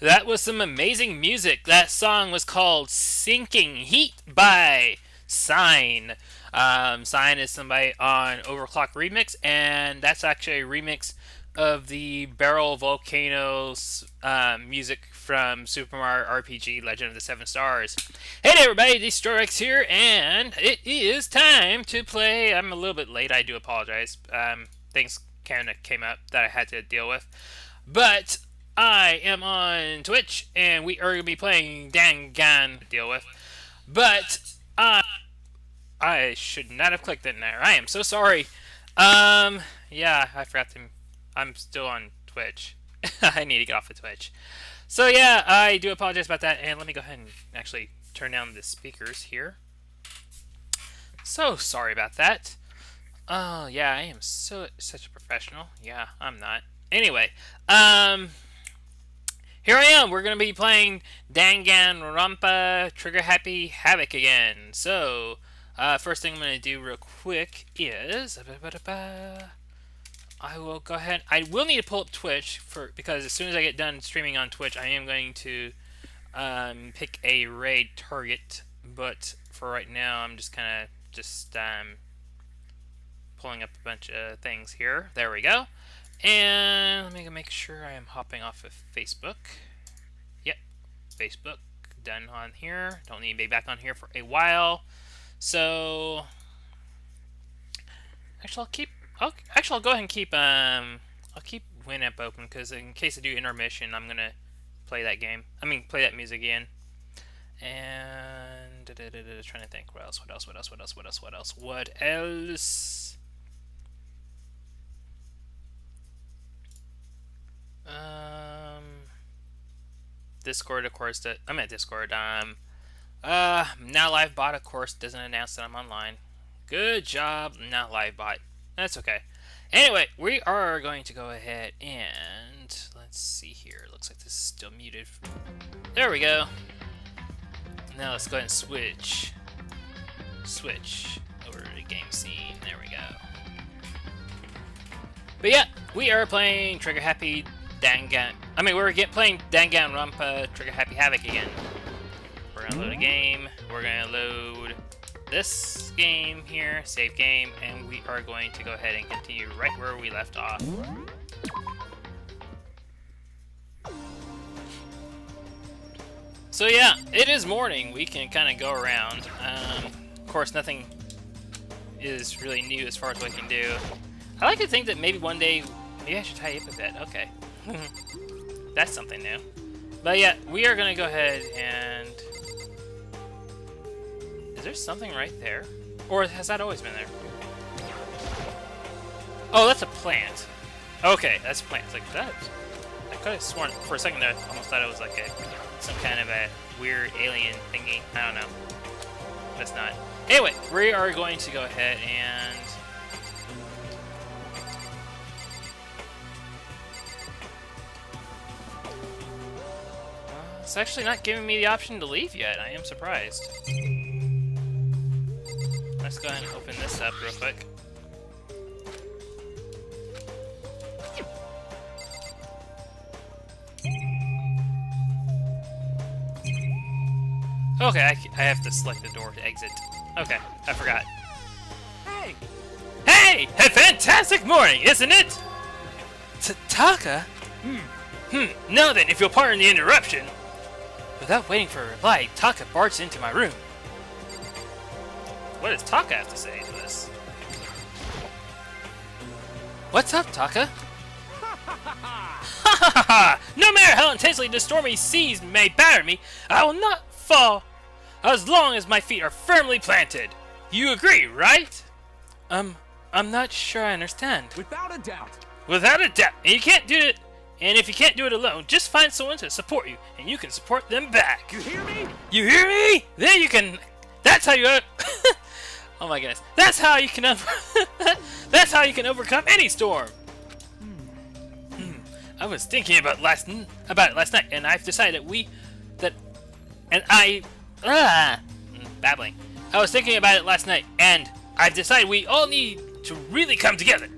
That was some amazing music. That song was called Sinking Heat by Sign. Sign is somebody on Overclock Remix, and that's actually a remix of the Barrel Volcanoes music from Super Mario RPG Legend of the Seven Stars. Hey there, everybody, Destroyx here, and it is time to play. I'm a little bit late, I do apologize. Things kind of came up that I had to deal with. But I am on Twitch, and we are going to be playing Dangan to deal with. But I should not have clicked in there. I am so sorry. Yeah, I forgot to. I'm still on Twitch. I need to get off of Twitch. So yeah, I do apologize about that, and let me go ahead and actually turn down the speakers here. So sorry about that. Oh yeah, I am such a professional. Yeah, I'm not. Anyway, here I am. We're gonna be playing Danganronpa Trigger Happy Havoc again. So, first thing I'm gonna do real quick is I will go ahead. I will need to pull up Twitch because as soon as I get done streaming on Twitch, I am going to pick a raid target. But for right now, I'm just kind of pulling up a bunch of things here. There we go. And let me make sure I am hopping off of Facebook. Yep, Facebook done on here. Don't need to be back on here for a while. So actually, I'll go ahead and keep I'll keep Winamp open because in case I do intermission, I'm gonna play that game. I mean, play that music again. And trying to think what else. Discord, of course. I'm at Discord. Now LiveBot, of course, doesn't announce that I'm online. Good job, Now LiveBot. That's okay. Anyway, we are going to go ahead and let's see here. Looks like this is still muted. There we go. Now let's go ahead and switch over to the game scene. There we go. But yeah, we are playing Trigger Happy we're playing Danganronpa Trigger Happy Havoc again. We're gonna load a game. We're gonna load this game here, save game, and we are going to go ahead and continue right where we left off. So yeah, it is morning. We can kind of go around. Of course, nothing is really new as far as what I can do. I like to think that maybe one day, maybe I should tie you up a bit. Okay. That's something new. But yeah, we are going to go ahead and... Is there something right there? Or has that always been there? Oh, that's a plant. Okay, that's a plant. It's like, that. I could have sworn for a second there, I almost thought it was like some kind of a weird alien thingy. I don't know. That's not. Anyway, we are going to go ahead and... It's actually not giving me the option to leave yet. I am surprised. Let's go ahead and open this up real quick. Okay, I have to select the door to exit. Okay, I forgot. Hey! Hey! A fantastic morning, isn't it? Taka? Now then, if you'll pardon the interruption. Without waiting for a reply, Taka barged into my room. What does Taka have to say to this? What's up, Taka? Ha ha ha! No matter how intensely the stormy seas may batter me, I will not fall as long as my feet are firmly planted. You agree, right? I'm not sure I understand. Without a doubt. Without a doubt. And you can't do it. And if you can't do it alone, just find someone to support you, and you can support them back. You hear me? You hear me? Then you can. That's how you. Oh my goodness. That's how you can. That's how you can overcome any storm. I was thinking about it last night, and I've decided babbling. I was thinking about it last night, and I've decided we all need to really come together.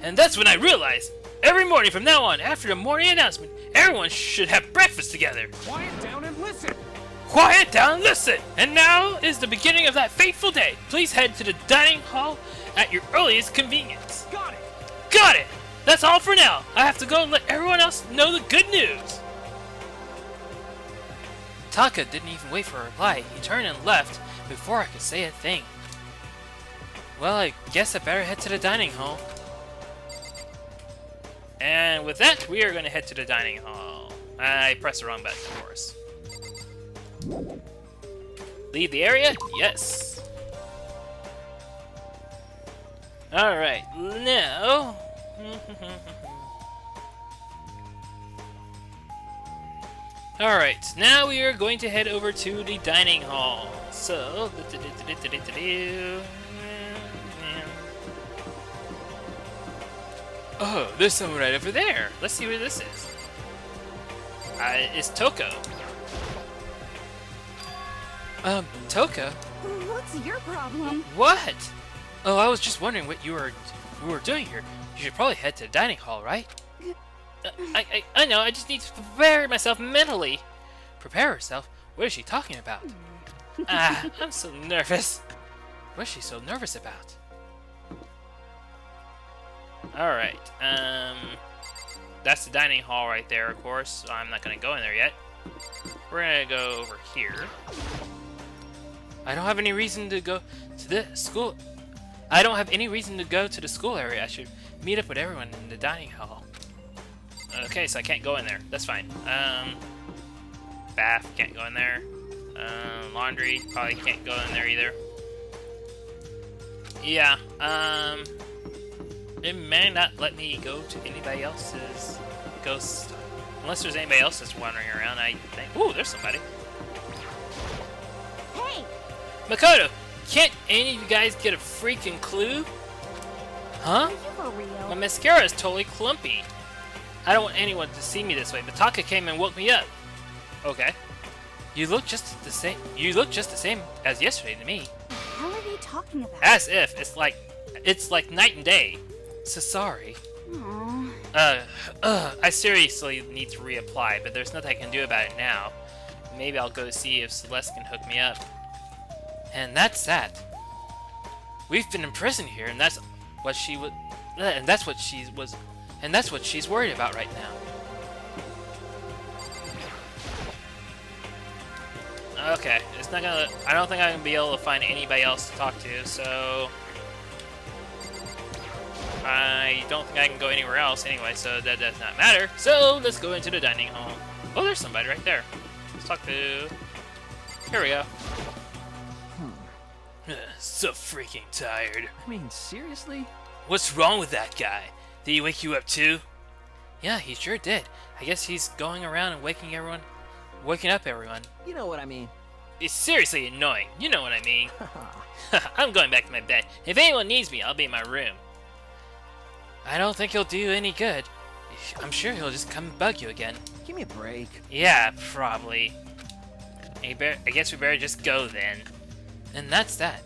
And that's when I realized. Every morning from now on, after the morning announcement, everyone should have breakfast together. Quiet down and listen. Quiet down and listen. And now is the beginning of that fateful day. Please head to the dining hall at your earliest convenience. Got it. Got it. That's all for now. I have to go and let everyone else know the good news. Taka didn't even wait for a reply. He turned and left before I could say a thing. Well, I guess I better head to the dining hall. And with that, we are going to head to the dining hall. I pressed the wrong button, of course. Leave the area? Yes. Alright, now... Alright, now we are going to head over to the dining hall. So... Oh, there's someone right over there. Let's see who this is. It's Toko. Toko? What's your problem? What? Oh, I was just wondering what you were doing here. You should probably head to the dining hall, right? I know, I just need to prepare myself mentally. Prepare herself? What is she talking about? I'm so nervous. What is she so nervous about? Alright, that's the dining hall right there, of course. So I'm not gonna go in there yet. We're gonna go over here. I don't have any reason to go to the school. I don't have any reason to go to the school area. I should meet up with everyone in the dining hall. Okay, so I can't go in there. That's fine. Bath, can't go in there. Laundry, probably can't go in there either. Yeah, it may not let me go to anybody else's ghost. Unless there's anybody else that's wandering around, I think. Ooh, there's somebody. Hey! Makoto, can't any of you guys get a freaking clue? Huh? Are you for real? My mascara is totally clumpy. I don't want anyone to see me this way, but Taka came and woke me up. Okay. You look just the same. You look just the same as yesterday to me. What the hell are they talking about? As if it's like night and day. So sorry. Aww. I seriously need to reapply, but there's nothing I can do about it now. Maybe I'll go see if Celeste can hook me up. And that's that. We've been in prison here, and that's what she was. And that's what she's worried about right now. Okay, it's not gonna. I don't think I'm gonna be able to find anybody else to talk to, so I don't think I can go anywhere else anyway. So that does not matter. So let's go into the dining hall. Oh, there's somebody right there. Let's talk to. Here we go. So freaking tired. I mean, seriously? What's wrong with that guy? Did he wake you up too? Yeah, he sure did. I guess he's going around and waking up everyone. You know what I mean. It's seriously annoying. You know what I mean. I'm going back to my bed. If anyone needs me, I'll be in my room. I don't think he'll do any good. I'm sure he'll just come and bug you again. Give me a break. Yeah, probably. I guess we better just go then. And that's that.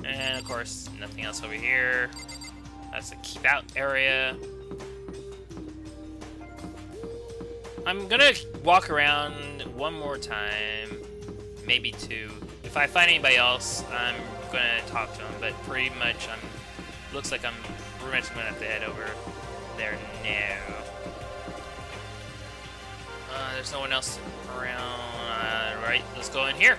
And of course, nothing else over here. That's the keep out area. I'm gonna walk around one more time, maybe two. If I find anybody else, I'm gonna talk to them. But pretty much, looks like I'm pretty much gonna have to head over there now. There's no one else around. Right, let's go in here.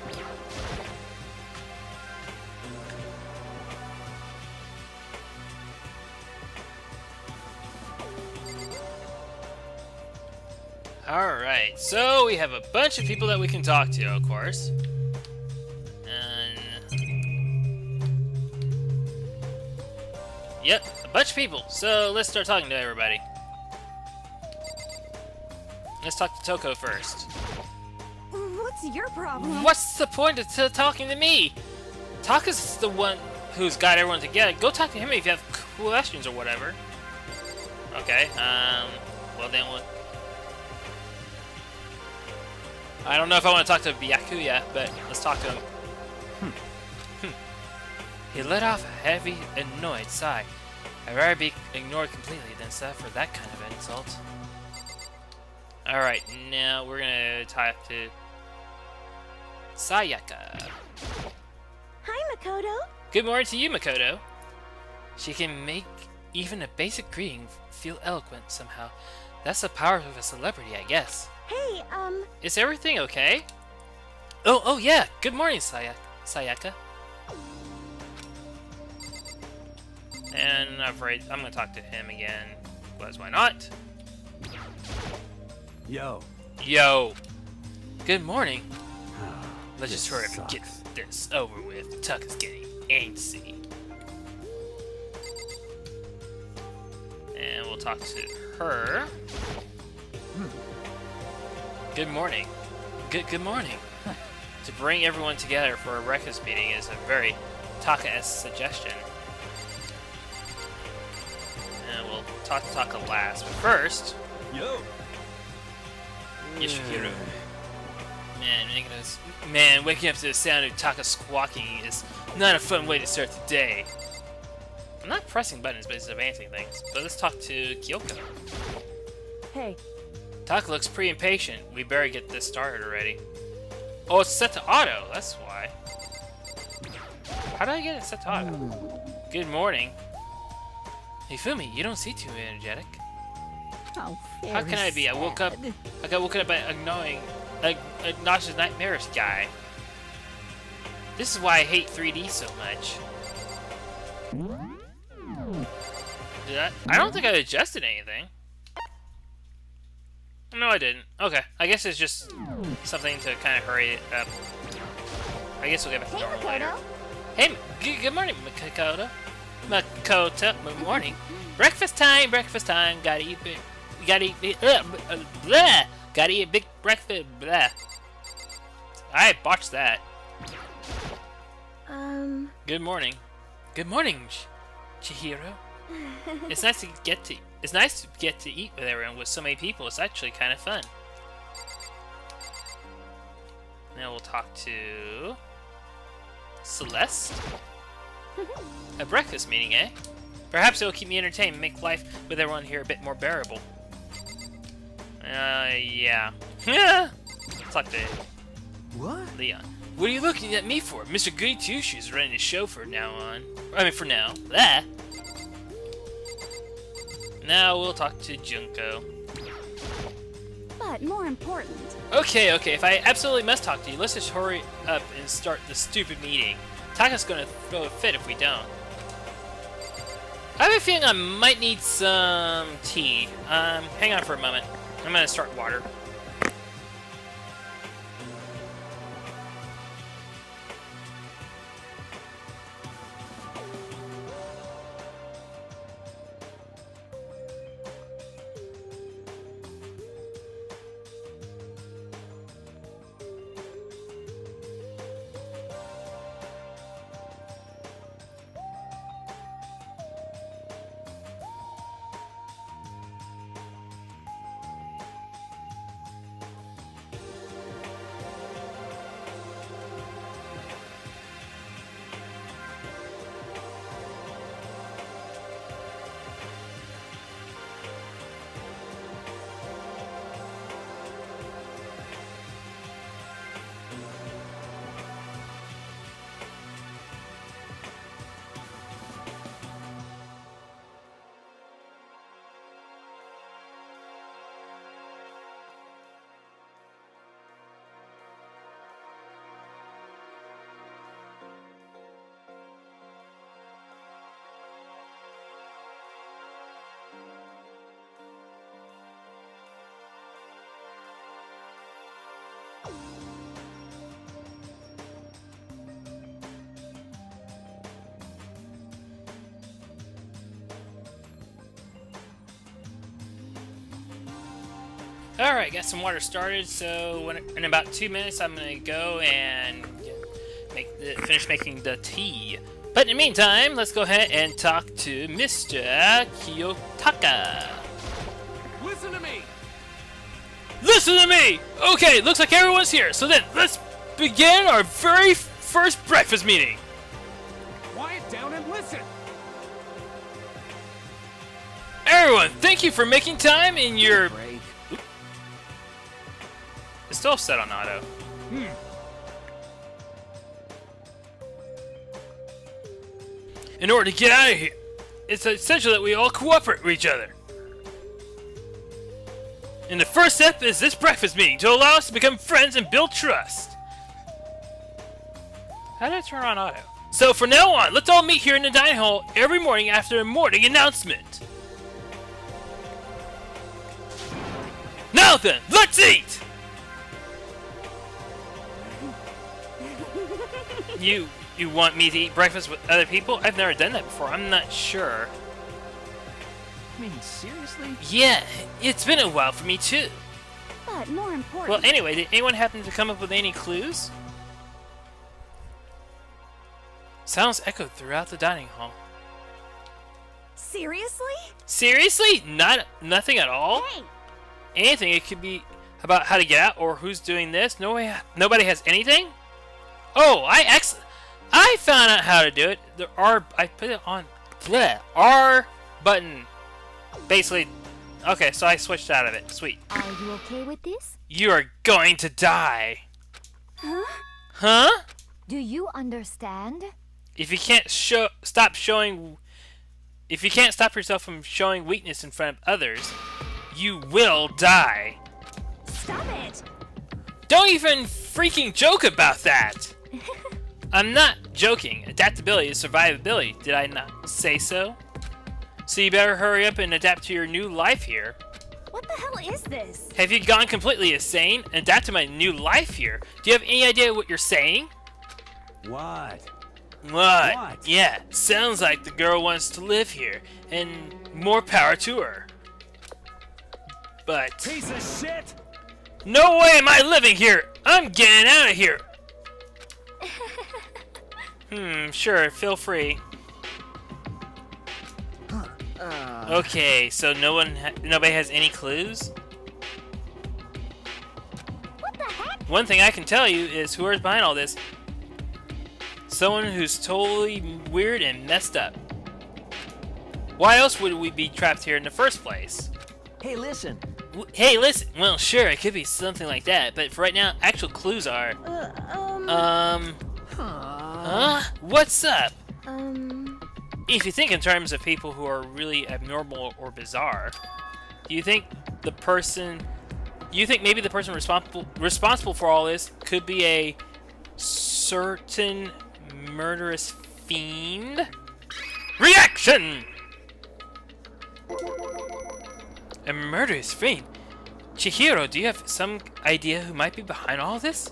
Alright, so we have a bunch of people that we can talk to, of course. Yep, a bunch of people. So let's start talking to everybody. Let's talk to Toko first. What's your problem? What's the point of talking to me? Taka's the one who's got everyone together. Go talk to him if you have questions or whatever. Okay, well then what? I don't know if I want to talk to Byaku yet, but let's talk to him. He let off a heavy, annoyed sigh. I'd rather be ignored completely than suffer that kind of insult. Alright, now we're gonna talk to Sayaka. Hi, Makoto. Good morning to you, Makoto. She can make even a basic greeting feel eloquent somehow. That's the power of a celebrity, I guess. Hey, Is everything okay? Oh yeah. Good morning, Sayaka. And I'm gonna talk to him again. Because why not? Yo. Yo. Good morning. Let's just hurry up and sucks. get this over with. Tuck is getting antsy. And we'll talk to her. Good morning. Good morning. To bring everyone together for a breakfast meeting is a very Taka-esque suggestion. And we'll talk to Taka last. But first... Yo! Yoshihiro. Man, waking up to the sound of Taka squawking is not a fun way to start the day. I'm not pressing buttons, but it's advancing things. But let's talk to Kyoko. Hey. Taka looks pretty impatient. We better get this started already. Oh, it's set to auto. That's why. How did I get it set to auto? Good morning. Hey, Fumi, you don't seem too energetic. Oh, How can I be? I got woken up by a obnoxious, nightmarish guy. This is why I hate 3D so much. I don't think I adjusted anything. No, I didn't. Okay, I guess it's just something to kind of hurry it up. I guess we'll get back to normal later. Hey, good morning, Makoto. Good morning. Breakfast time, Gotta eat big. Gotta eat big breakfast. Blah. I botched that. Good morning. Good morning, Chihiro. It's nice to get to eat with everyone with so many people. It's actually kind of fun. Now we'll talk to Celeste. A breakfast meeting, eh? Perhaps it'll keep me entertained and make life with everyone here a bit more bearable. Yeah. Let's talk to Leon. What are you looking at me for? Mr. Goody Two-Shoes is running the show for now. Blah. Now we'll talk to Junko. But more important. Okay, if I absolutely must talk to you, let's just hurry up and start the stupid meeting. Taka's gonna throw a fit if we don't. I have a feeling I might need some tea. Hang on for a moment. I'm gonna start water. Alright, got some water started, so in about 2 minutes I'm gonna go and finish making the tea. But in the meantime, let's go ahead and talk to Mr. Kiyotaka. Listen to me! Listen to me! Okay, looks like everyone's here, so then let's begin our very first breakfast meeting. Quiet down and listen! Everyone, thank you for making time in your... Break. It's still set on auto. In order to get out of here, it's essential that we all cooperate with each other. And the first step is this breakfast meeting to allow us to become friends and build trust. How did I turn on auto? So from now on, let's all meet here in the dining hall every morning after a morning announcement. Now then, let's eat! You want me to eat breakfast with other people? I've never done that before. I'm not sure. I mean, seriously? Yeah, it's been a while for me too. But more Well, important. anyway, did anyone happen to come up with any clues? Sounds echoed throughout the dining hall. Seriously? Seriously? Nothing at all? Hey! Anything? It could be about how to get out or who's doing this. Nobody has anything? Oh, I found out how to do it. I put it on R button. Basically, okay, so I switched out of it. Sweet. Are you okay with this? You are going to die. Huh? Huh? Do you understand? If you can't if you can't stop yourself from showing weakness in front of others, you will die. Stop it! Don't even freaking joke about that. I'm not joking. Adaptability is survivability. Did I not say so? So you better hurry up and adapt to your new life here. What the hell is this? Have you gone completely insane? Adapt to my new life here. Do you have any idea what you're saying? What? What? Yeah, sounds like the girl wants to live here, and more power to her. But Piece of shit! no way am I living here! I'm getting out of here! Sure, feel free. Okay, so nobody has any clues? What the heck? One thing I can tell you is whoever's behind all this. Someone who's totally weird and messed up. Why else would we be trapped here in the first place? Hey, listen. Hey, listen. Well, sure, it could be something like that, but for right now, actual clues are. What's up? If you think in terms of people who are really abnormal or bizarre, do you think maybe the person responsible for all this could be a certain murderous fiend? Reaction! A murderous fiend? Chihiro, do you have some idea who might be behind all this?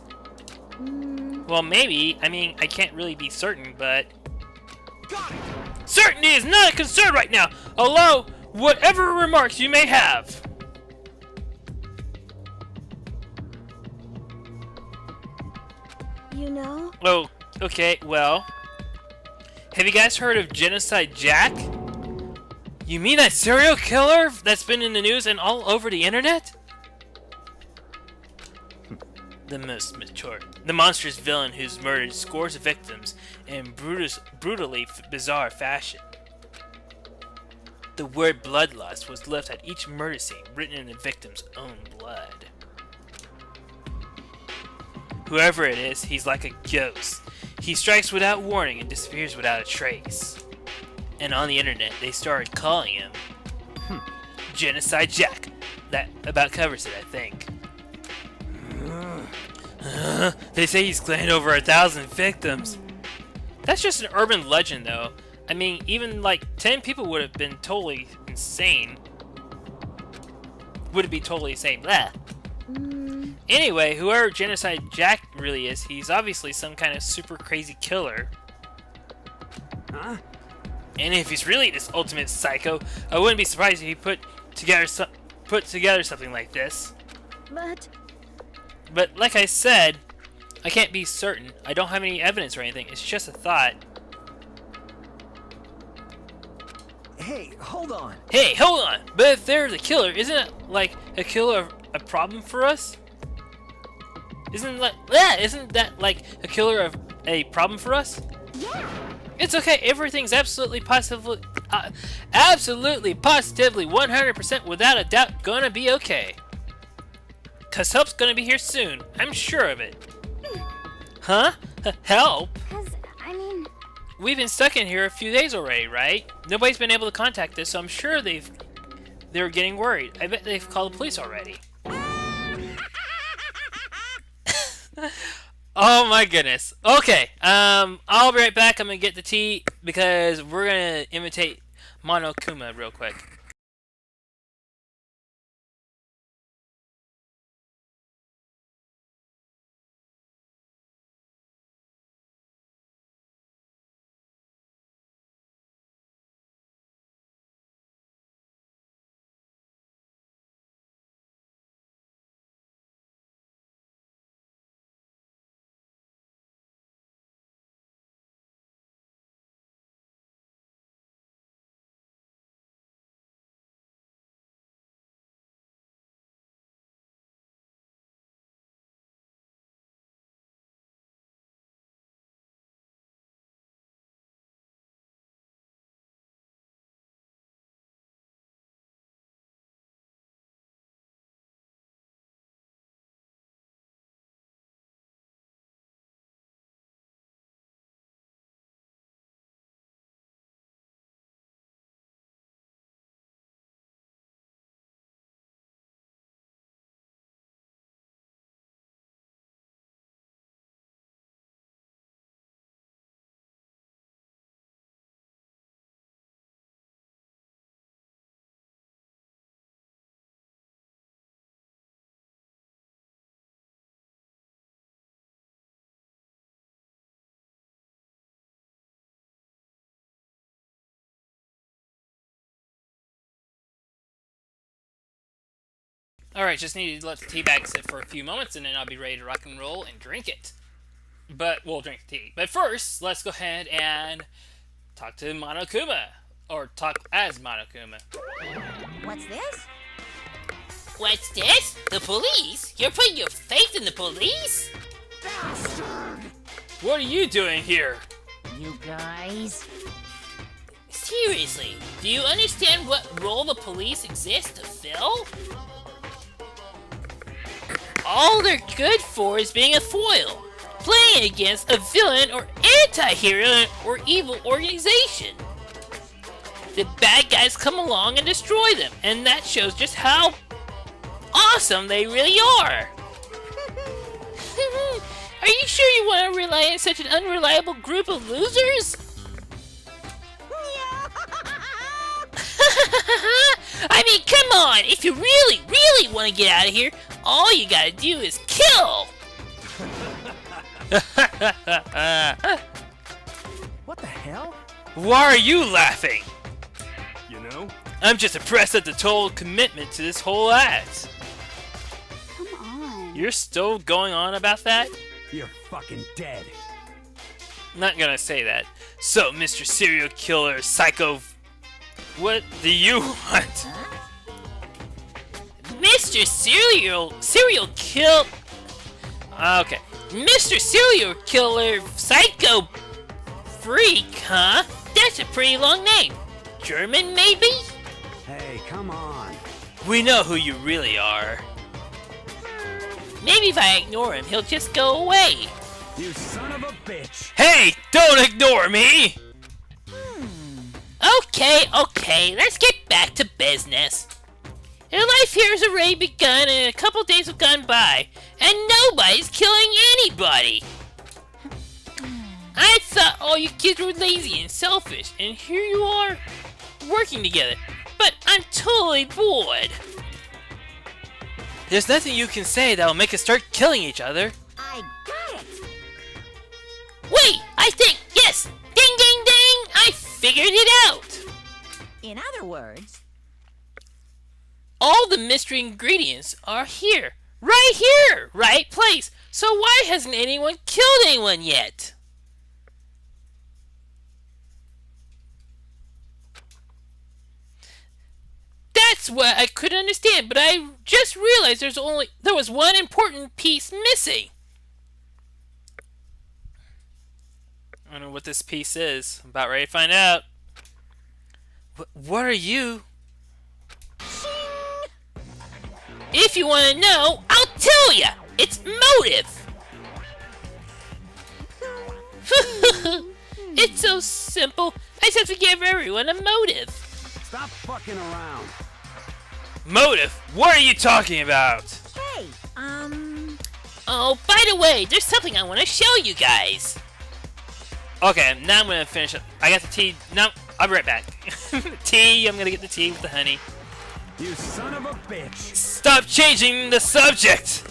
Well, maybe. I mean, I can't really be certain, but... Got it! Certainty is not a concern right now! Allow whatever remarks you may have! You know? Oh, okay, well... Have you guys heard of Genocide Jack? You mean that serial killer that's been in the news and all over the internet? The monstrous villain who's murdered scores of victims in brutally bizarre fashion. The word bloodlust was left at each murder scene, written in the victim's own blood. Whoever it is, he's like a ghost. He strikes without warning and disappears without a trace. And on the internet, they started calling him Genocide Jack. That about covers it, I think. They say he's claimed over 1,000 victims. That's just an urban legend, though. I mean, even like 10 people would have been totally insane. Would it be totally insane? Blah. Anyway, whoever Genocide Jack really is, he's obviously some kind of super crazy killer. Huh? And if he's really this ultimate psycho, I wouldn't be surprised if he put together something like this. But like I said, I can't be certain. I don't have any evidence or anything. It's just a thought. Hey, hold on. Hey, hold on! But if they're the killer, isn't it like a killer a problem for us? Isn't that like a killer of a problem for us? Yeah! It's okay. Everything's absolutely positively, 100% without a doubt gonna be okay. 'Cause help's gonna be here soon. I'm sure of it. Huh? Help? I mean... We've been stuck in here a few days already, right? Nobody's been able to contact us, so I'm sure they're getting worried. I bet they've called the police already. Oh my goodness. Okay, I'll be right back. I'm gonna get the tea because we're gonna imitate Monokuma real quick. Alright, just need to let the tea bag sit for a few moments and then I'll be ready to rock and roll and drink it. But we'll drink the tea. But first, let's go ahead and talk to Monokuma. Or talk as Monokuma. What's this? What's this? The police? You're putting your faith in the police? What are you doing here? You guys. Seriously, do you understand what role the police exist to fill? All they're good for is being a foil, playing against a villain or anti-hero or evil organization. The bad guys come along and destroy them, and that shows just how awesome they really are. Are you sure you want to rely on such an unreliable group of losers? I mean, come on! If you really, really want to get out of here, all you gotta do is kill! What the hell? Why are you laughing? You know? I'm just impressed at the total commitment to this whole act. Come on. You're still going on about that? You're fucking dead. Not gonna say that. So, Mr. Serial Killer, Psycho... What do you want? Mr. Serial Kill... Okay. Mr. Serial Killer, Psycho... Freak, huh? That's a pretty long name. German, maybe? Hey, come on. We know who you really are. Maybe if I ignore him, he'll just go away. You son of a bitch. Hey, don't ignore me! Okay, let's get back to business. Your life here has already begun and a couple days have gone by, and nobody's killing anybody. I thought all you kids were lazy and selfish, and here you are, working together. But I'm totally bored. There's nothing you can say that'll make us start killing each other. I got it. Wait, I think, yes! Ding ding ding! I figured it out! In other words, All the mystery ingredients are here. Right place. So why hasn't anyone killed anyone yet? That's what I couldn't understand, but I just realized there was one important piece missing. I don't know what this piece is. I'm about ready to find out. What are you? If you want to know, I'll tell ya! It's motive! It's so simple. I just have to give everyone a motive. Stop fucking around. Motive? What are you talking about? hey, Oh, by the way, there's something I want to show you guys. Okay, now I'm going to finish up. I got the tea. No, I'll be right back. Tea, I'm going to get the tea with the honey. You son of a bitch. Stop changing the subject!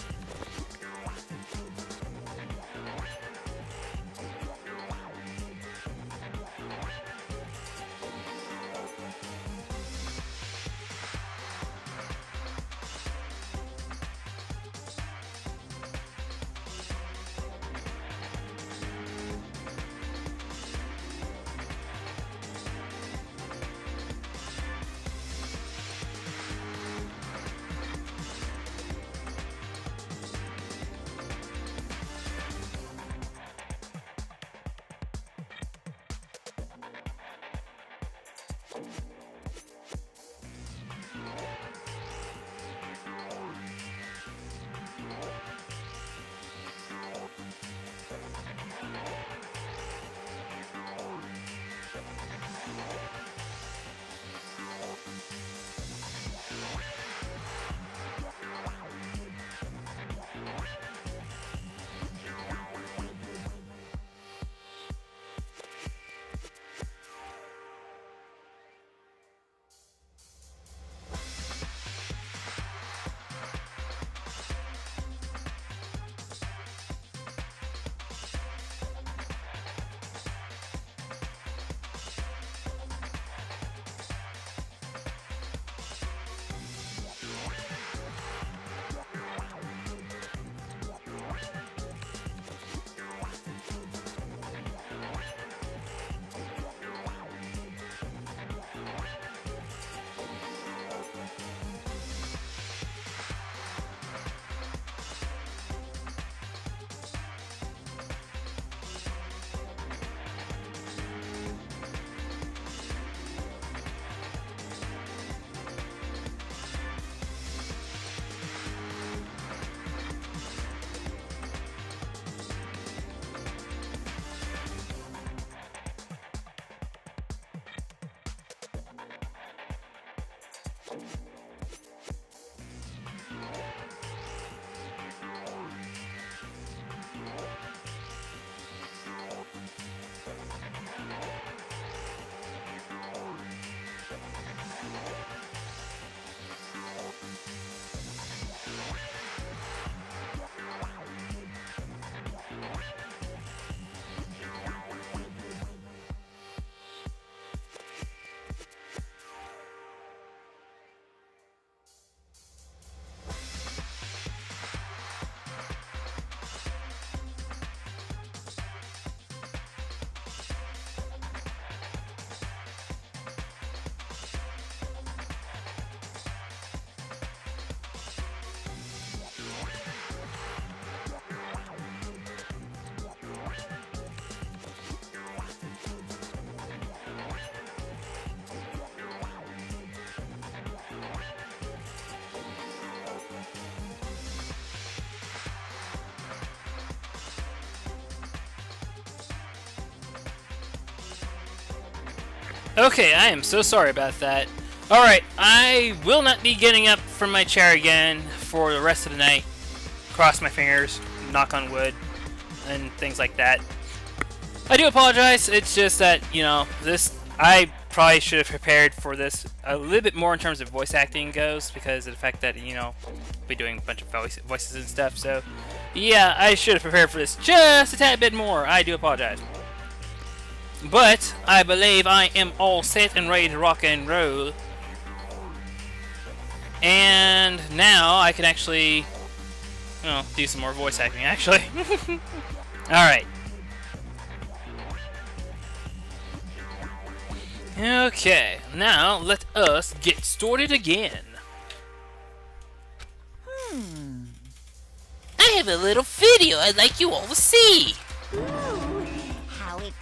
Okay, I am so sorry about that. Alright, I will not be getting up from my chair again for the rest of the night. Cross my fingers, knock on wood, and things like that. I do apologize, it's just that, you know, I probably should have prepared for this a little bit more in terms of voice acting goes, because of the fact that, you know, I'll be doing a bunch of voices and stuff, so yeah, I should have prepared for this just a tad bit more. I do apologize. But I believe I am all set and ready to rock and roll. And now I can actually, well, do some more voice acting, actually. Alright. Okay, now let us get started again. I have a little video I'd like you all to see. Ooh, how exciting.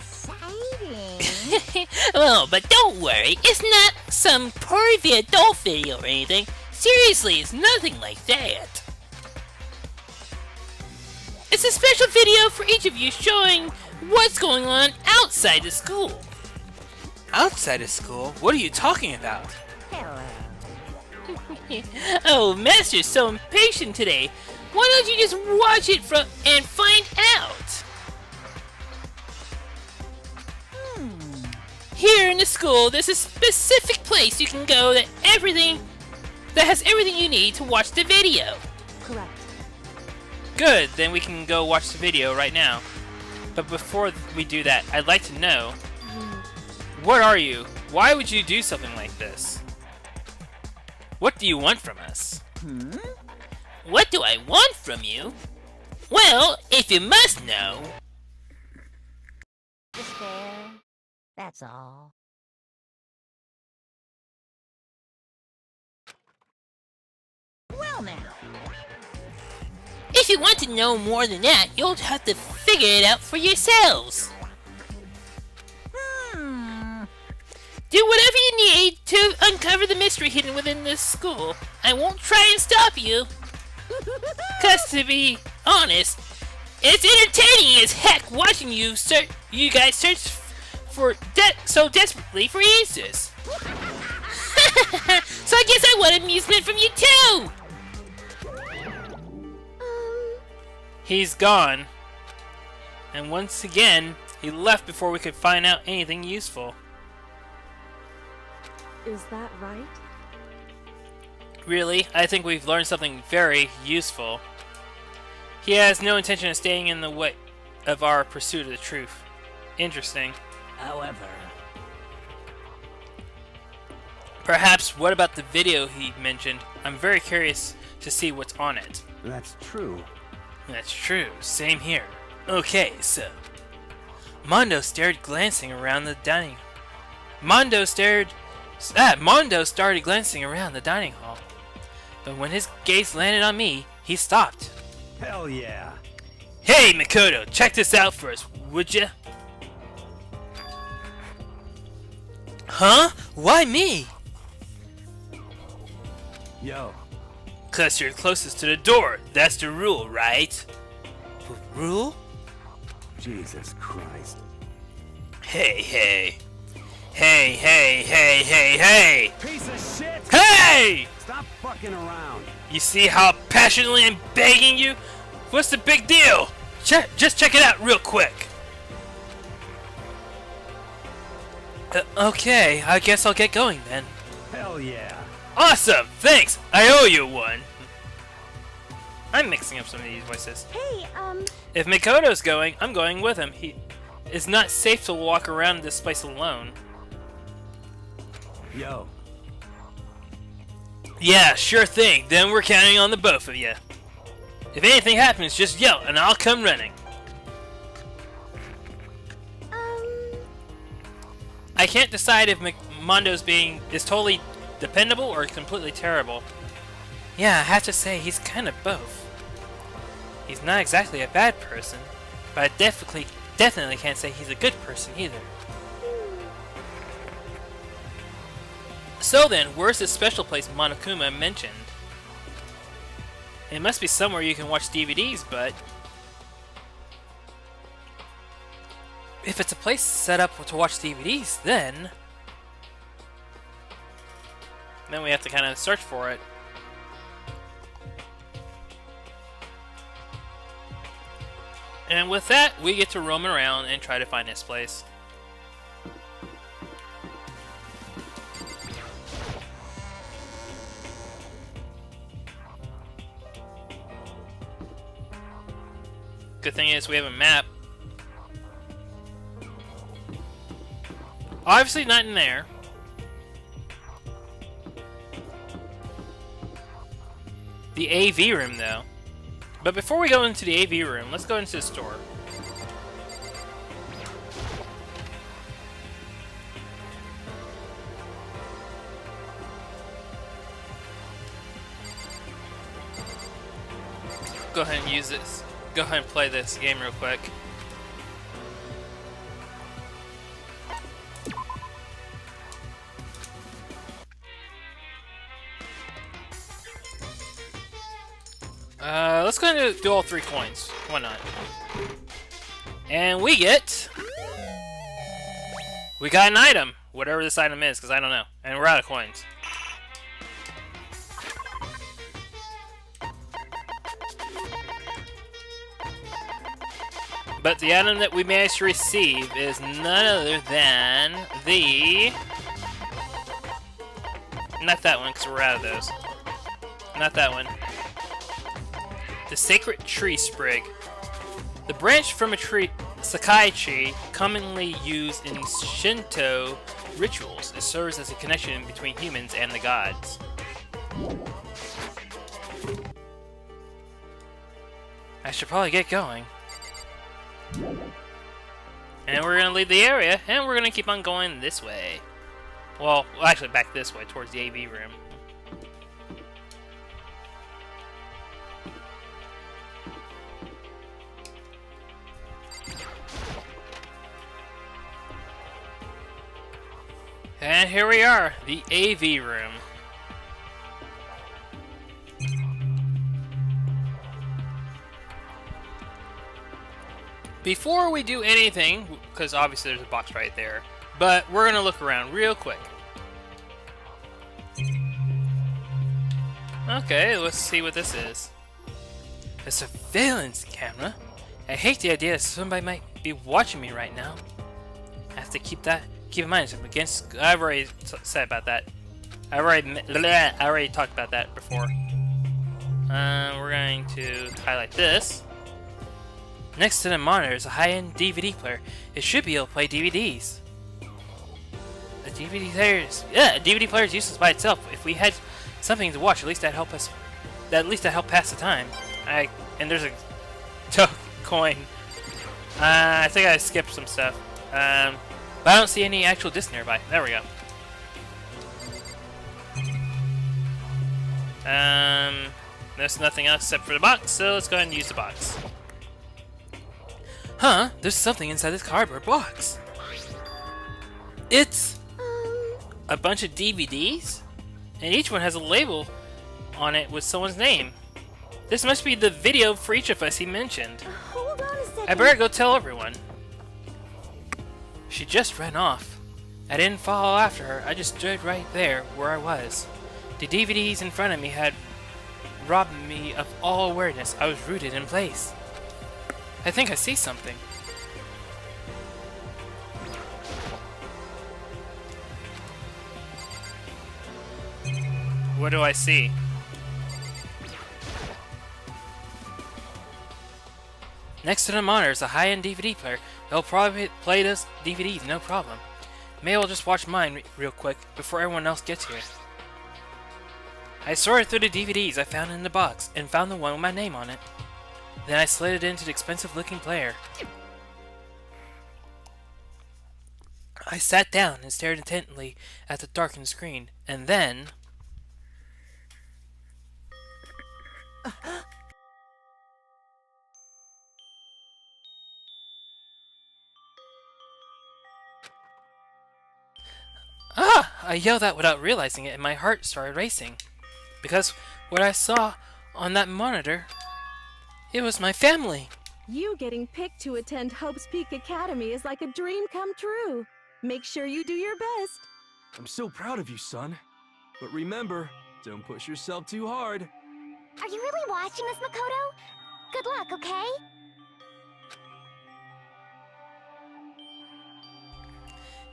Well, but don't worry, it's not some pervy adult video or anything. Seriously, it's nothing like that. It's a special video for each of you showing what's going on outside the school. Outside of school? What are you talking about? Hello. Oh, Master's so impatient today. Why don't you just watch it and find out? Here in the school, there's a specific place you can go that has everything you need to watch the video. Correct. Good, then we can go watch the video right now. But before we do that, I'd like to know, what are you? Why would you do something like this? What do you want from us? What do I want from you? Well, if you must know... Just fair. That's all. Well now. If you want to know more than that, you'll have to figure it out for yourselves. Do whatever you need to uncover the mystery hidden within this school. I won't try and stop you. Cause to be honest, it's entertaining as heck watching you guys search for so desperately for answers. So I guess I want amusement from you too. He's gone. And once again, he left before we could find out anything useful. Is that right? Really, I think we've learned something very useful. He has no intention of staying in the way of our pursuit of the truth. Interesting. However, Perhaps, what about the video he mentioned? I'm very curious to see what's on it. that's true. That's true, same here. Okay, so... Mondo started glancing around the dining... Mondo started glancing around the dining hall. But when his gaze landed on me, he stopped. Hell yeah. Hey, Makoto, check this out for us, would ya? Huh? Why me? Yo, 'Cause you're closest to the door. That's the rule, right? Rule? Jesus Christ. Hey, hey. Hey, hey, hey, hey, hey! Piece of shit! Hey! Stop fucking around. You see how passionately I'm begging you? What's the big deal? Just check it out real quick. Okay, I guess I'll get going then. Hell yeah. Awesome! Thanks! I owe you one! I'm mixing up some of these voices. Hey, If Mikoto's going, I'm going with him. It's not safe to walk around this place alone. Yo, Yeah, sure thing. Then we're counting on the both of you. If anything happens, just yell and I'll come running. I can't decide if Mondo's is totally dependable or completely terrible. Yeah, I have to say he's kind of both. He's not exactly a bad person, but I definitely can't say he's a good person either. So then, where's this special place Monokuma mentioned? It must be somewhere you can watch DVDs, but... if it's a place set up to watch DVDs, then... Then we have to kind of search for it. And with that, we get to roam around and try to find this place. Good thing is we have a map. Obviously not in there. The AV room though. But before we go into the AV room, let's go into the store. Go ahead and use this. Go ahead and play this game real quick. Let's go ahead and do all 3 coins. Why not? And we got an item. Whatever this item is, because I don't know. And we're out of coins. But the item that we managed to receive is none other than the... Not that one, because we're out of those. Not that one. The Sacred Tree Sprig. The branch from a tree, Sakai tree, commonly used in Shinto rituals. It serves as a connection between humans and the gods. I should probably get going. And we're gonna leave the area, and we're gonna keep on going this way. Well, actually back this way, towards the AV room. And here we are, the AV room. Before we do anything, because obviously there's a box right there, but we're gonna look around real quick. Okay, let's see what this is. A surveillance camera? I hate the idea that somebody might be watching me right now. I have to keep in mind, I'm against. I've already said about that. I already talked about that before. We're going to highlight this. Next to the monitor is a high-end DVD player. It should be able to play DVDs. A DVD player is useless by itself. If we had something to watch, at least that help us. At least that help pass the time. And there's a coin. I think I skipped some stuff. But I don't see any actual disc nearby. There we go. There's nothing else except for the box, so let's go ahead and use the box. Huh? There's something inside this cardboard box. It's a bunch of DVDs, and each one has a label on it with someone's name. This must be the video for each of us he mentioned. Hold on a second. I better go tell everyone. She just ran off. I didn't follow after her. I just stood right there where I was. The DVDs in front of me had robbed me of all awareness. I was rooted in place. I think I see something. What do I see? Next to the monitor is a high-end DVD player. It'll probably play those DVDs, no problem. Maybe I'll just watch mine real quick before everyone else gets here. I sorted through the DVDs I found in the box and found the one with my name on it. Then I slid it into the expensive-looking player. I sat down and stared intently at the darkened screen, and then... Ah! I yelled out without realizing it, and my heart started racing. Because what I saw on that monitor, it was my family. You getting picked to attend Hope's Peak Academy is like a dream come true. Make sure you do your best. I'm so proud of you, son. But remember, don't push yourself too hard. Are you really watching this, Makoto? Good luck, okay?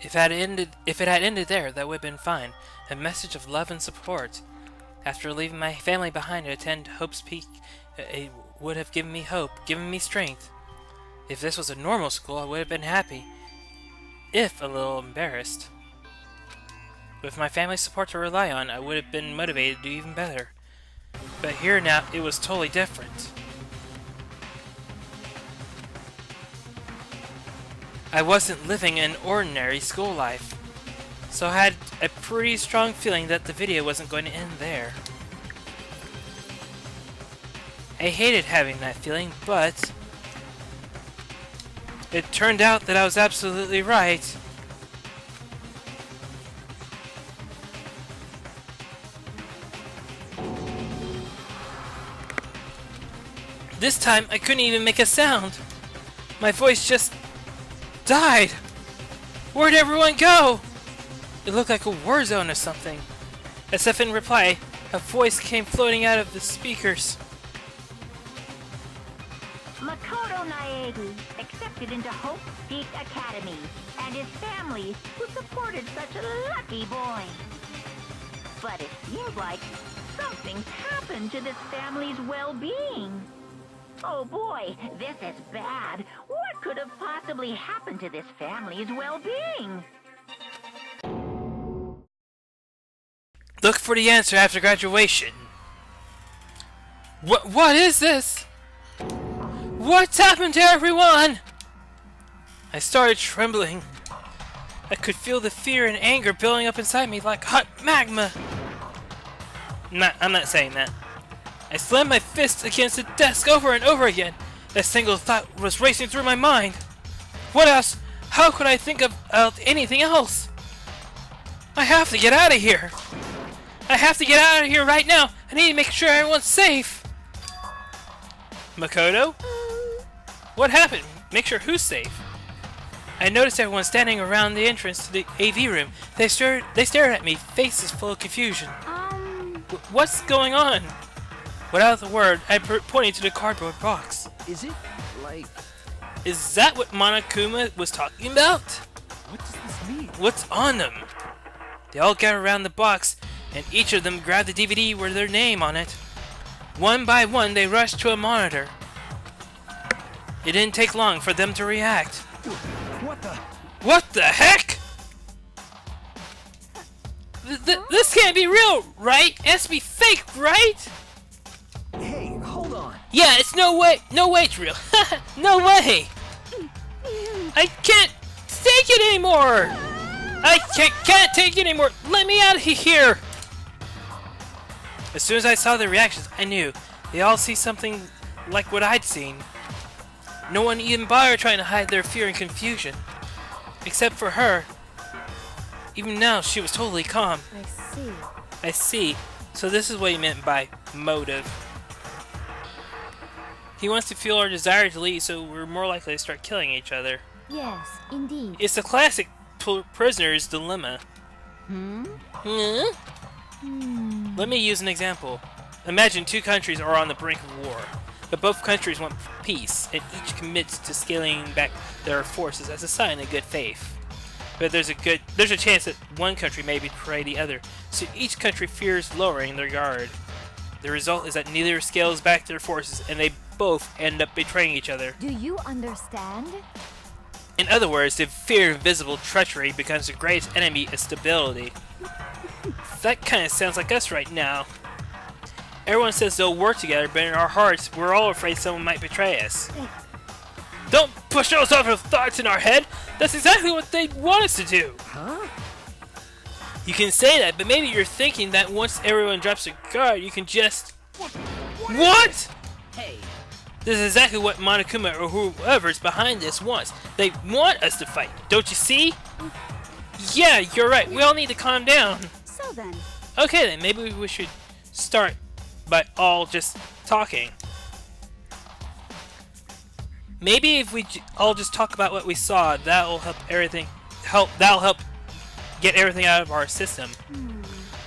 If it had ended there, that would have been fine. A message of love and support. After leaving my family behind to attend Hope's Peak, it would have given me hope, given me strength. If this was a normal school, I would have been happy, if a little embarrassed. With my family's support to rely on, I would have been motivated to do even better. But here now, it was totally different. I wasn't living an ordinary school life, so I had a pretty strong feeling that the video wasn't going to end there. I hated having that feeling, but it turned out that I was absolutely right. This time, I couldn't even make a sound. My voice just died. Where'd everyone go? It looked like a war zone or something. As if in reply, a voice came floating out of the speakers. Makoto Naegi accepted into Hope Peak Academy, and his family who supported such a lucky boy. But it seems like something's happened to this family's well-being. Oh boy, this is bad. What could have possibly happened to this family's well-being? Look for the answer after graduation. What is this? What's happened to everyone? I started trembling. I could feel the fear and anger building up inside me like hot magma. I'm not saying that. I slammed my fists against the desk over and over again. A single thought was racing through my mind. What else? How could I think of anything else? I have to get out of here. I have to get out of here right now. I need to make sure everyone's safe. Makoto? What happened? Make sure who's safe? I noticed everyone standing around the entrance to the AV room. They stared at me, faces full of confusion. What's going on? Without a word, I pointed to the cardboard box. Is it, like... Is that what Monokuma was talking about? What does this mean? What's on them? They all gathered around the box, and each of them grabbed the DVD with their name on it. One by one, they rushed to a monitor. It didn't take long for them to react. What the... What the heck? This can't be real, right? It has to be fake, right? Hey, hold on. Yeah, it's no way it's real. No way. I can't take it anymore. I can't take it anymore. Let me out of here. As soon as I saw the reactions, I knew. They all see something like what I'd seen. No one even bothered trying to hide their fear and confusion. Except for her. Even now, she was totally calm. I see. So this is what he meant by motive. He wants to fuel our desire to leave, so we're more likely to start killing each other. Yes, indeed. It's the classic prisoner's dilemma. Let me use an example. Imagine two countries are on the brink of war, but both countries want peace, and each commits to scaling back their forces as a sign of good faith. But there's a chance that one country may betray the other, so each country fears lowering their guard. The result is that neither scales back their forces, and they both end up betraying each other. Do you understand? In other words, the fear of visible treachery becomes the greatest enemy of stability. That kind of sounds like us right now. Everyone says they'll work together, but in our hearts, we're all afraid someone might betray us. Don't push those other thoughts in our head! That's exactly what they want us to do! Huh? You can say that, but maybe you're thinking that once everyone drops their guard, you can just... What?! Hey. This is exactly what Monokuma or whoever's behind this wants. They want us to fight, don't you see? Yeah, you're right. We all need to calm down. So then, Okay then, maybe we should start by all just talking. Maybe if we all just talk about what we saw, that'll help everything. That'll help get everything out of our system.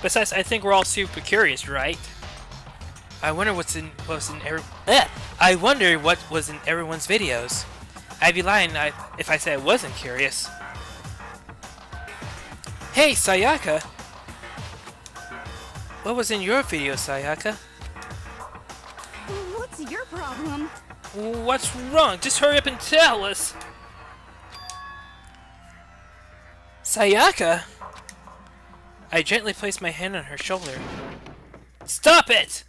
Besides, I think we're all super curious, right? I wonder I wonder what was in everyone's videos. I'd be lying if I said I wasn't curious. Hey, Sayaka! What was in your video, Sayaka? What's your problem? What's wrong? Just hurry up and tell us! Sayaka! I gently placed my hand on her shoulder. Stop it!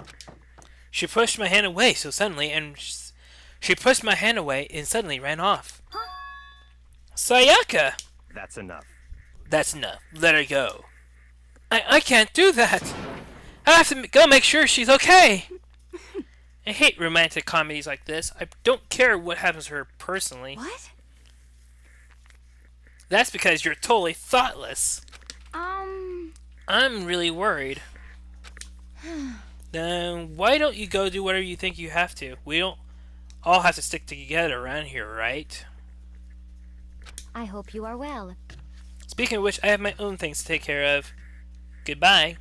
She pushed my hand away she pushed my hand away and suddenly ran off. Huh? Sayaka! That's enough. That's enough. Let her go. I can't do that! I have to go make sure she's okay! I hate romantic comedies like this. I don't care what happens to her personally. What? That's because you're totally thoughtless. I'm really worried. Then why don't you go do whatever you think you have to? We don't all have to stick together around here, right? I hope you are well. Speaking of which, I have my own things to take care of. Goodbye.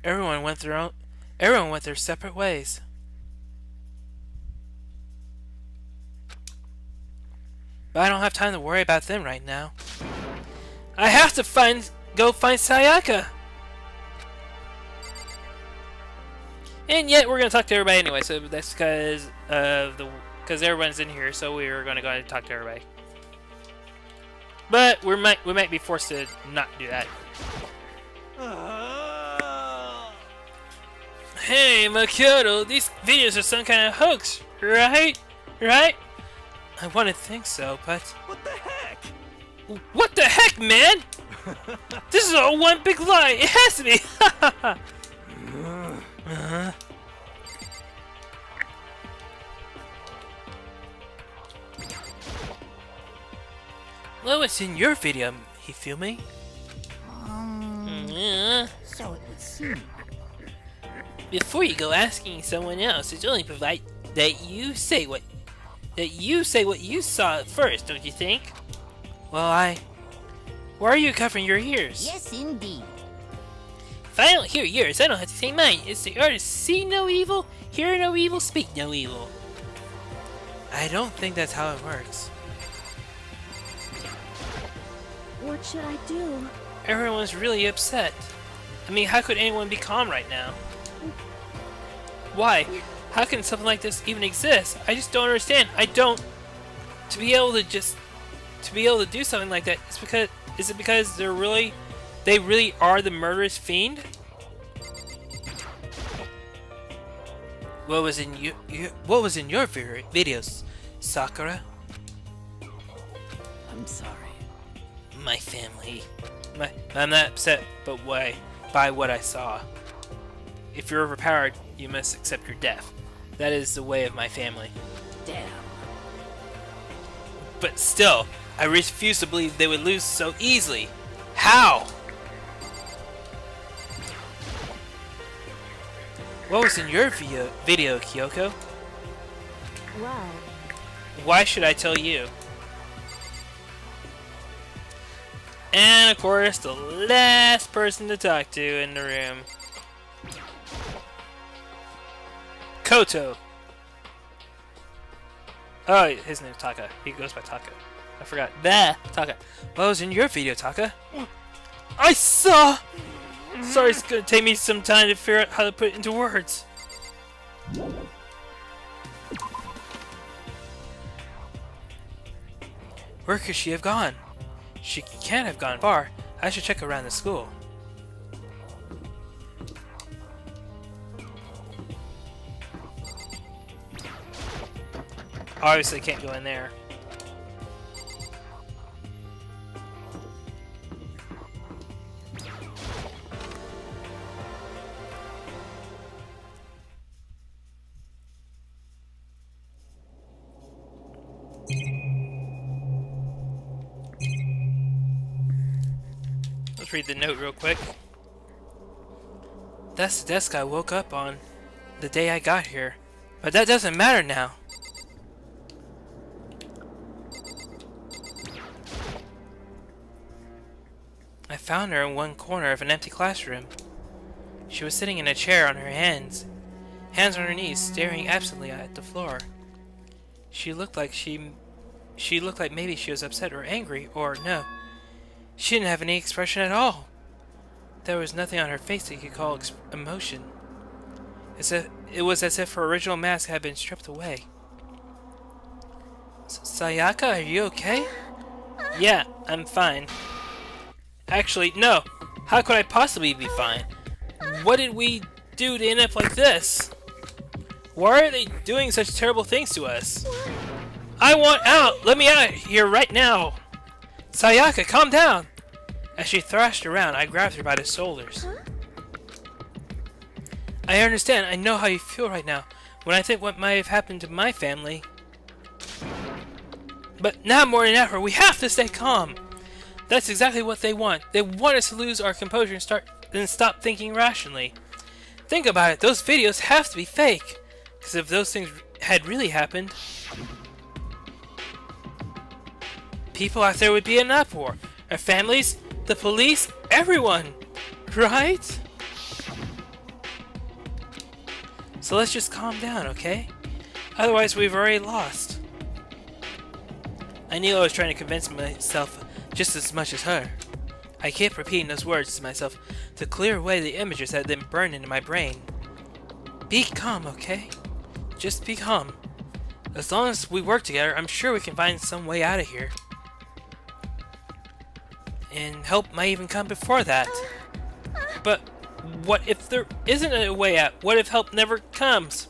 Everyone went their separate ways. But I don't have time to worry about them right now. I have to go find Sayaka. And yet we're gonna talk to everybody anyway. So that's because everyone's in here. So we're gonna go ahead and talk to everybody. But we might be forced to not do that. Hey, Makoto, these videos are some kind of hoax, right? Right? I want to think so, but... What the heck? What the heck, man? This is all one big lie. It has to be. What was in your video, Hifumi? So it would seem. Before you go asking someone else, it's only polite that you say what you saw first, don't you think? Well, why are you covering your ears? Yes, indeed. If I don't hear yours, I don't have to say mine. It's the artist see no evil, hear no evil, speak no evil. I don't think that's how it works. What should I do? Everyone's really upset. I mean, how could anyone be calm right now? Why? How can something like this even exist? I just don't understand. To be able to do something like that, is it because they really are the murderous fiend? What was in your videos, Sakura? I'm sorry. My family. I'm not upset, but by what I saw. If you're overpowered, you must accept your death. That is the way of my family. Damn. But still, I refuse to believe they would lose so easily. How? What was in your video, Kyoko? Well, Why should I tell you? And of course, the last person to talk to in the room. Koto. Oh, his name's Taka. He goes by Taka. I forgot. Taka. What was in your video, Taka? I saw! Sorry, it's gonna take me some time to figure out how to put it into words. Where could she have gone? She can't have gone far. I should check around the school. Obviously can't go in there. Let's read the note real quick. That's the desk I woke up on the day I got here. But that doesn't matter now. I found her in one corner of an empty classroom. She was sitting in a chair on her hands on her knees, staring absently at the floor. She looked like maybe she was upset or angry, or no. She didn't have any expression at all. There was nothing on her face that you could call emotion. It was as if her original mask had been stripped away. Sayaka, are you okay? Yeah, I'm fine. Actually, no. How could I possibly be fine? What did we do to end up like this? Why are they doing such terrible things to us? I want out! Let me out of here right now! Sayaka, calm down! As she thrashed around, I grabbed her by the shoulders. I understand. I know how you feel right now when I think what might have happened to my family. But now more than ever, we have to stay calm. That's exactly what they want. They want us to lose our composure and stop thinking rationally. Think about it. Those videos have to be fake. Because if those things had really happened, people out there would be in an uproar. Our families, the police, everyone. Right? So let's just calm down, okay? Otherwise, we've already lost. I knew I was trying to convince myself just as much as her. I kept repeating those words to myself to clear away the images that had been burned into my brain. Be calm, okay? Just be calm. As long as we work together, I'm sure we can find some way out of here. And help might even come before that. But what if there isn't a way out? What if help never comes?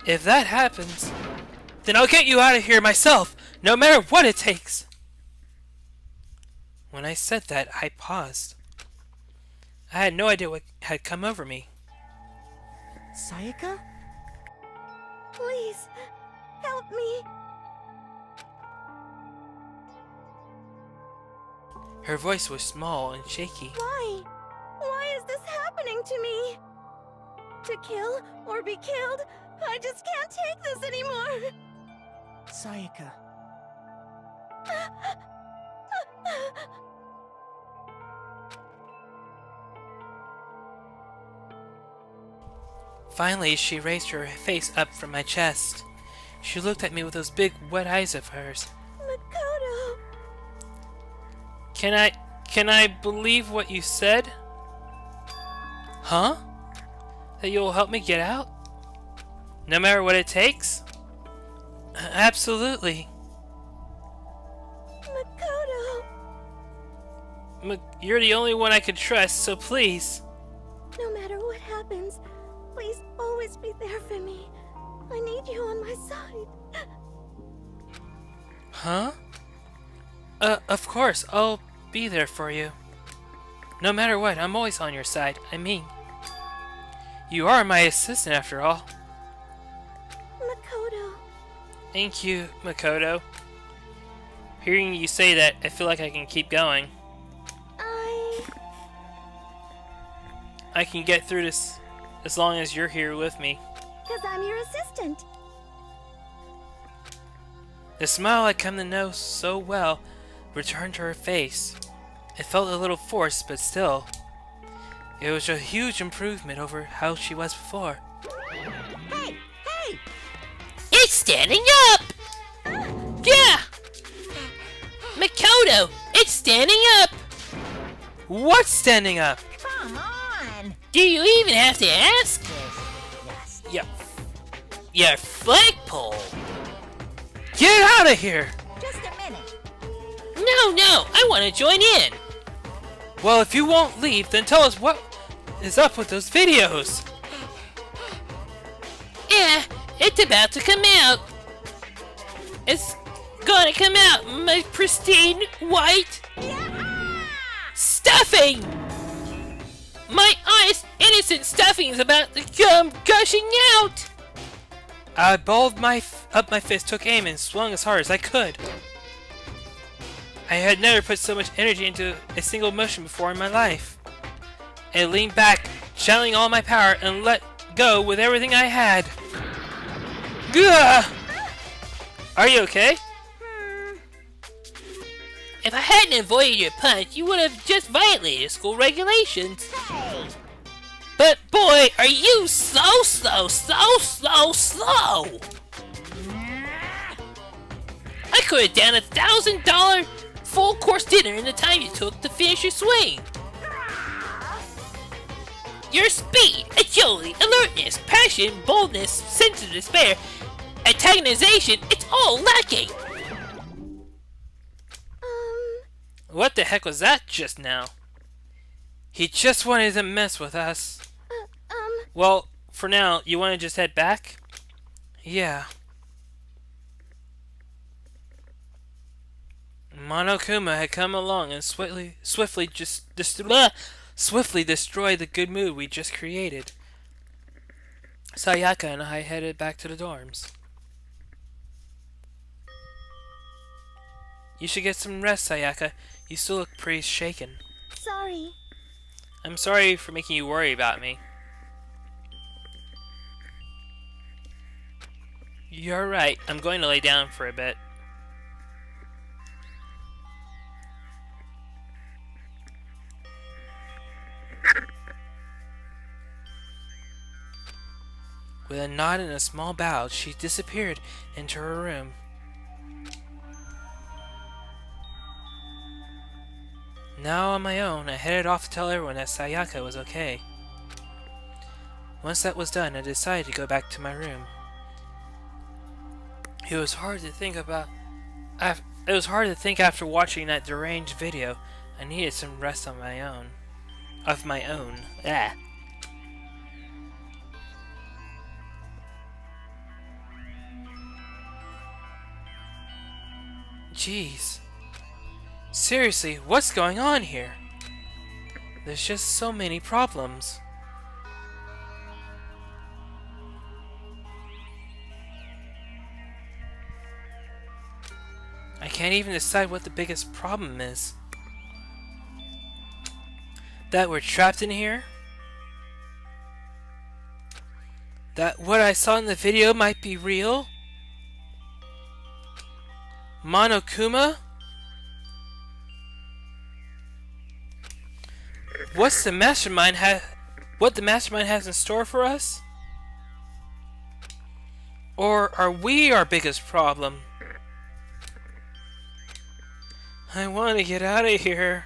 If that happens, then I'll get you out of here myself, no matter what it takes. When I said that, I paused. I had no idea what had come over me. Sayaka? Please, help me. Her voice was small and shaky. Why? Why is this happening to me? To kill or be killed? I just can't take this anymore. Sayaka. Finally, she raised her face up from my chest. She looked at me with those big, wet eyes of hers. Makoto. Can I believe what you said? Huh? That you'll help me get out? No matter what it takes? Absolutely. Makoto. You're the only one I could trust, so please. No matter what happens, please always be there for me. I need you on my side. Huh? Of course, I'll be there for you. No matter what, I'm always on your side. I mean, you are my assistant after all. Makoto. Thank you, Makoto. Hearing you say that, I feel like I can keep going. I can get through this as long as you're here with me. 'Cause I'm your assistant. The smile I'd come to know so well returned to her face. It felt a little forced, but still. It was a huge improvement over how she was before. Hey! Hey! It's standing up! Yeah! Makoto, it's standing up! What's standing up? Come on! Do you even have to ask? Yeah. Your flagpole. Get out of here! Just a minute. No, I want to join in. Well, if you won't leave, then tell us what is up with those videos. Yeah, it's about to come out. It's gonna come out, my pristine white stuffing. My honest, innocent stuffing is about to come gushing out. I balled up my fist, took aim, and swung as hard as I could. I had never put so much energy into a single motion before in my life. I leaned back, channeling all my power, and let go with everything I had. Gah! Are you okay? If I hadn't avoided your punch, you would have just violated school regulations. Hey! But boy, are you so slow. I could have done $1,000 full course dinner in the time you took to finish your swing. Your speed, agility, alertness, passion, boldness, sense of despair, antagonization, it's all lacking. What the heck was that just now? He just wanted to mess with us. Well, for now, you want to just head back? Yeah. Monokuma had come along and swiftly destroyed the good mood we just created. Sayaka and I headed back to the dorms. You should get some rest, Sayaka. You still look pretty shaken. Sorry. I'm sorry for making you worry about me. You're right. I'm going to lay down for a bit. With a nod and a small bow, she disappeared into her room. Now on my own, I headed off to tell everyone that Sayaka was okay. Once that was done, I decided to go back to my room. It was hard to think after watching that deranged video. I needed some rest on my own. Of my own. Ah. Jeez. Seriously, what's going on here? There's just so many problems. I can't even decide what the biggest problem is. That we're trapped in here? That what I saw in the video might be real? Monokuma? What the mastermind has in store for us? Or are we our biggest problem? I want to get out of here.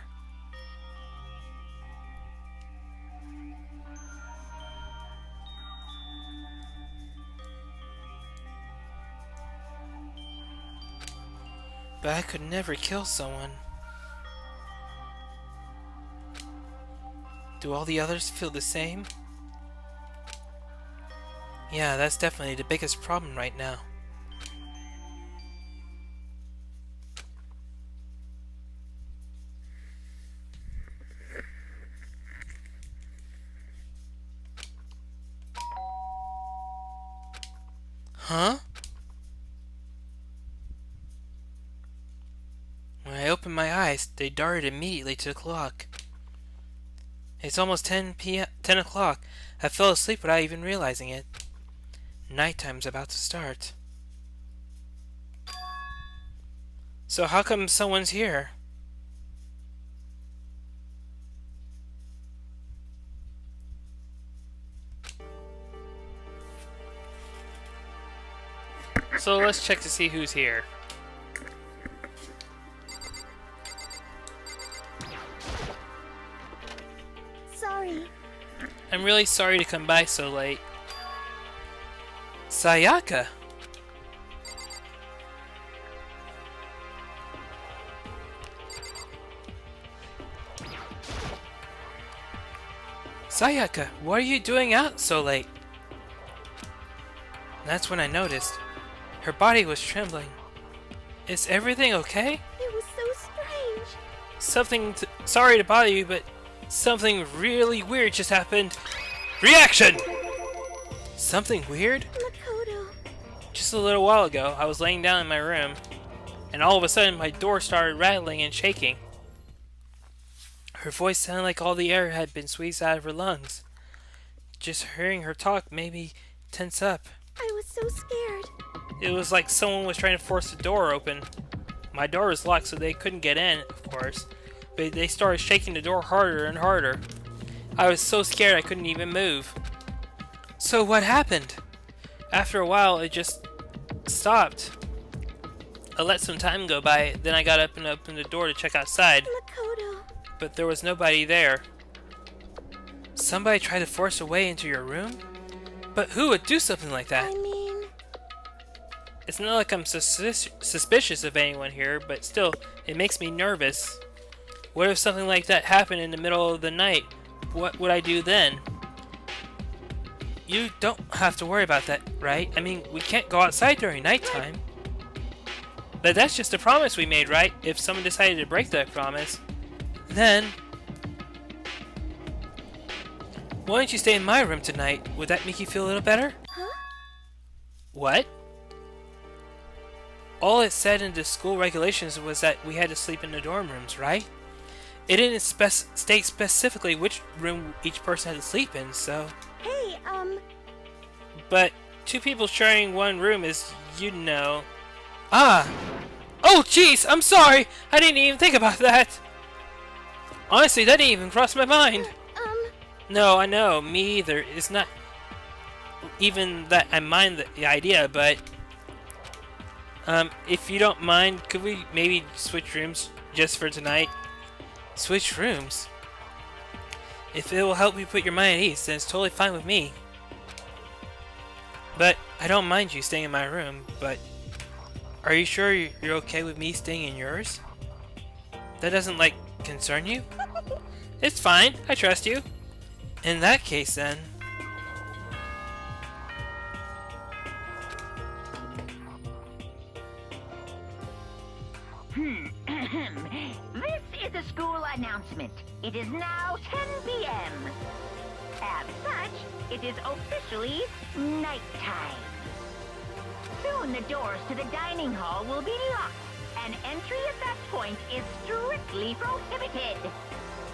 But I could never kill someone. Do all the others feel the same? Yeah, that's definitely the biggest problem right now. Huh? When I opened my eyes, they darted immediately to the clock. It's almost 10 o'clock. I fell asleep without even realizing it. Nighttime's about to start. So how come someone's here? So let's check to see who's here. Sorry. I'm really sorry to come by so late. Sayaka! Sayaka, what are you doing out so late? That's when I noticed. Her body was trembling. Is everything okay? It was so strange. Sorry to bother you, but something really weird just happened. Reaction! Something weird? Makoto. Just a little while ago, I was laying down in my room, and all of a sudden my door started rattling and shaking. Her voice sounded like all the air had been squeezed out of her lungs. Just hearing her talk made me tense up. I was so scared. It was like someone was trying to force the door open. My door was locked, so they couldn't get in, of course. But they started shaking the door harder and harder. I was so scared I couldn't even move. So what happened? After a while, it just stopped. I let some time go by, then I got up and opened the door to check outside. Makoto. But there was nobody there. Somebody tried to force a way into your room? But who would do something like that? I mean... It's not like I'm suspicious of anyone here, but still, it makes me nervous. What if something like that happened in the middle of the night? What would I do then? You don't have to worry about that, right? I mean, we can't go outside during nighttime. But that's just a promise we made, right? If someone decided to break that promise, then... Why don't you stay in my room tonight? Would that make you feel a little better? Huh? What? All it said in the school regulations was that we had to sleep in the dorm rooms, right? It didn't state specifically which room each person had to sleep in, so... Hey, But two people sharing one room is, you know... Ah! Oh, jeez! I'm sorry! I didn't even think about that! Honestly, that didn't even cross my mind! No, I know, me either. It's not even that I mind the idea, but... if you don't mind, could we maybe switch rooms just for tonight? Switch rooms? If it will help you put your mind at ease, then it's totally fine with me. But I don't mind you staying in my room, but... Are you sure you're okay with me staying in yours? That doesn't, like, concern you? It's fine, I trust you. In that case, then... This is a school announcement. It is now 10 p.m. As such, it is officially nighttime. Soon the doors to the dining hall will be locked, and entry at that point is strictly prohibited.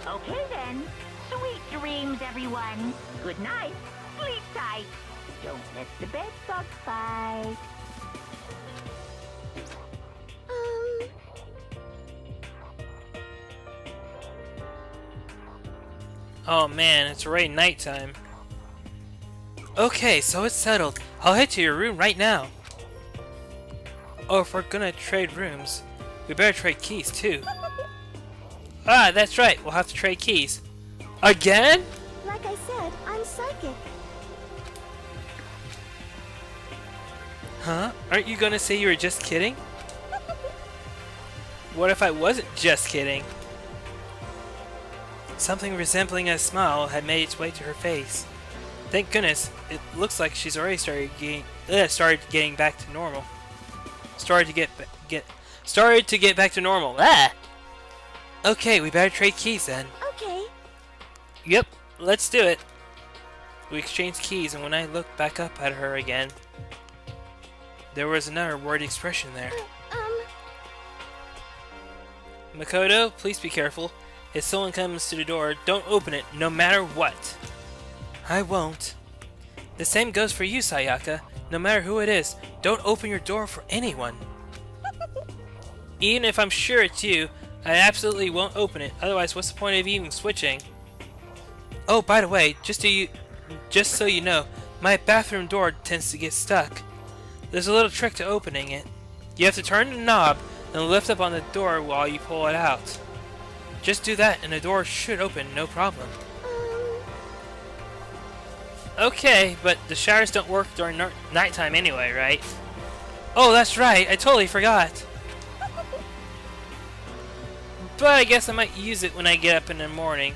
Okay then, sweet dreams, everyone. Good night, sleep tight. Don't let the bed bugs bite. Oh man, it's already nighttime. Okay, so it's settled. I'll head to your room right now. Oh, if we're gonna trade rooms, we better trade keys too. Ah, that's right, we'll have to trade keys. Again? like I said, I'm psychic. Huh? Aren't you gonna say you were just kidding? What if I wasn't just kidding? Something resembling a smile had made its way to her face. Thank goodness, it looks like she's already started getting back to normal. Started to get back to normal. Ah! Okay, we better trade keys then. Okay. Yep, let's do it. We exchanged keys, and when I looked back up at her again, there was another worried expression there. Makoto, please be careful. If someone comes to the door, don't open it, no matter what. I won't. The same goes for you, Sayaka. No matter who it is, don't open your door for anyone. Even if I'm sure it's you, I absolutely won't open it. Otherwise, what's the point of even switching? Oh, by the way, just so you know, my bathroom door tends to get stuck. There's a little trick to opening it. You have to turn the knob and lift up on the door while you pull it out. Just do that and the door should open, no problem. Okay, but the showers don't work during nighttime anyway, right? Oh, that's right, I totally forgot. But I guess I might use it when I get up in the morning.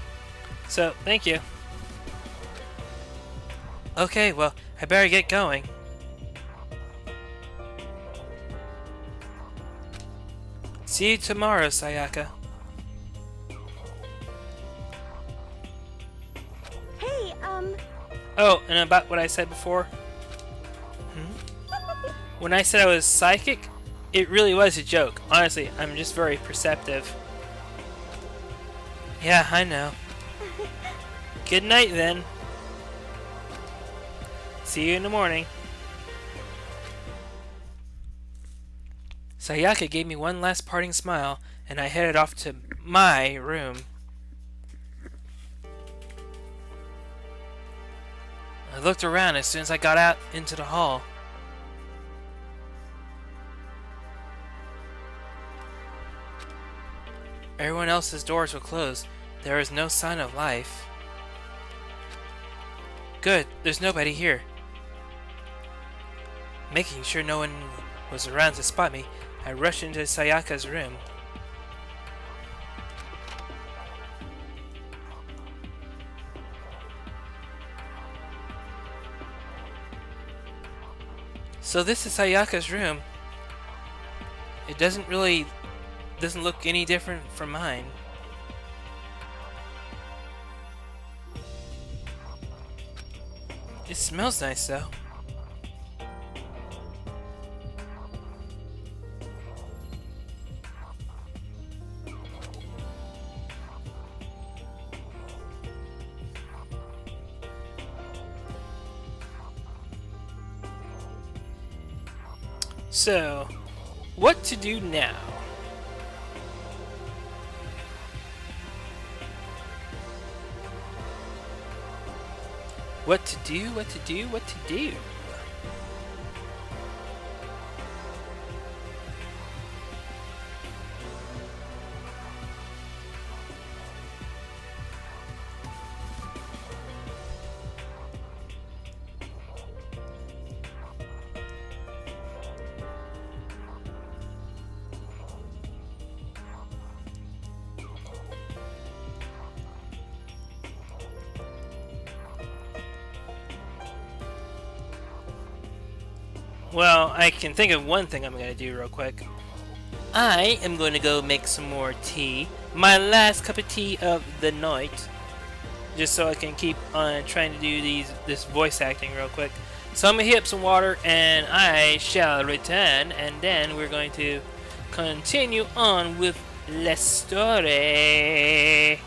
So, thank you. Okay, well, I better get going. See you tomorrow, Sayaka. Hey, Oh, and about what I said before? When I said I was psychic, it really was a joke. Honestly, I'm just very perceptive. Yeah, I know. Good night, then. See you in the morning. Sayaka gave me one last parting smile, and I headed off to my room. I looked around as soon as I got out into the hall. Everyone else's doors were closed. There was no sign of life. Good, there's nobody here. Making sure no one was around to spot me, I rushed into Sayaka's room. So this is Sayaka's room. It doesn't look any different from mine. It smells nice though. So, what to do now? What to do, what to do, what to do? Well, I can think of one thing I'm going to do real quick. I am going to go make some more tea. My last cup of tea of the night. Just so I can keep on trying to do this voice acting real quick. So I'm going to heat up some water and I shall return. And then we're going to continue on with the story.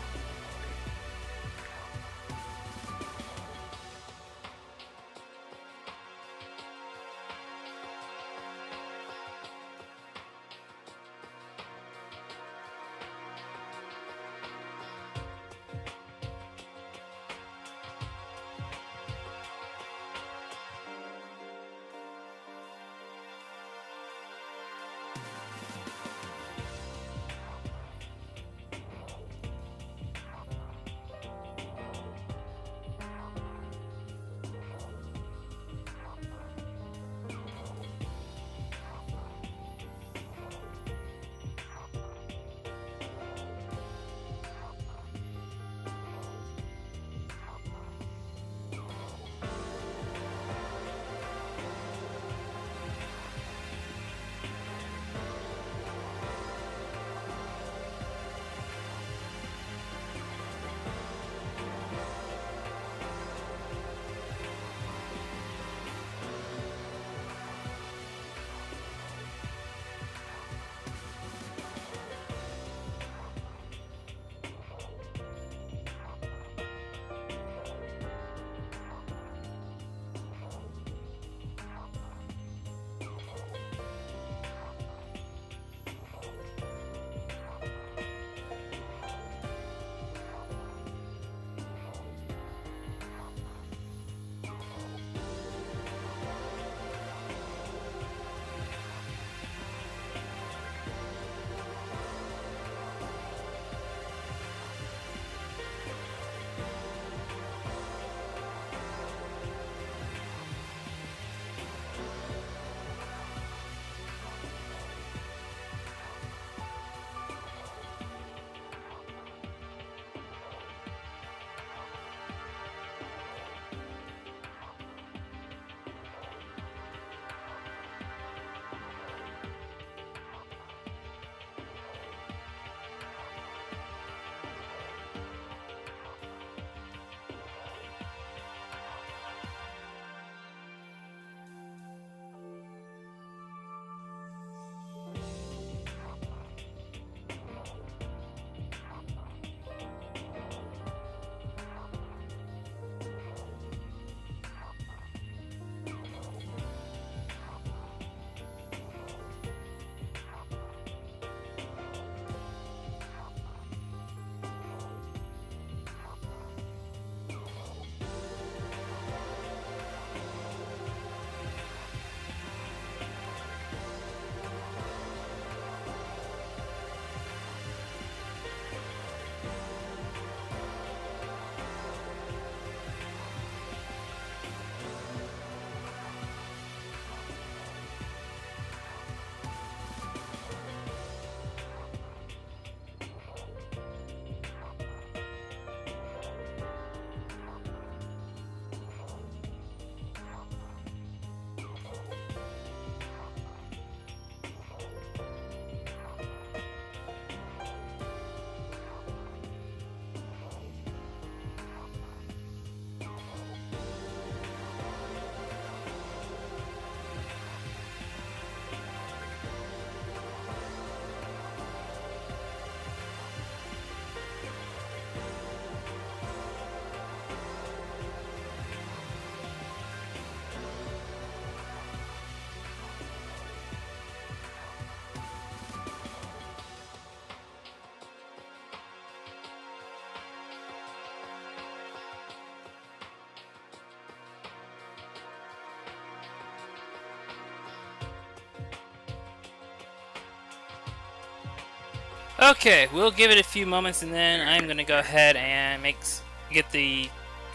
Okay, we'll give it a few moments and then I'm gonna go ahead and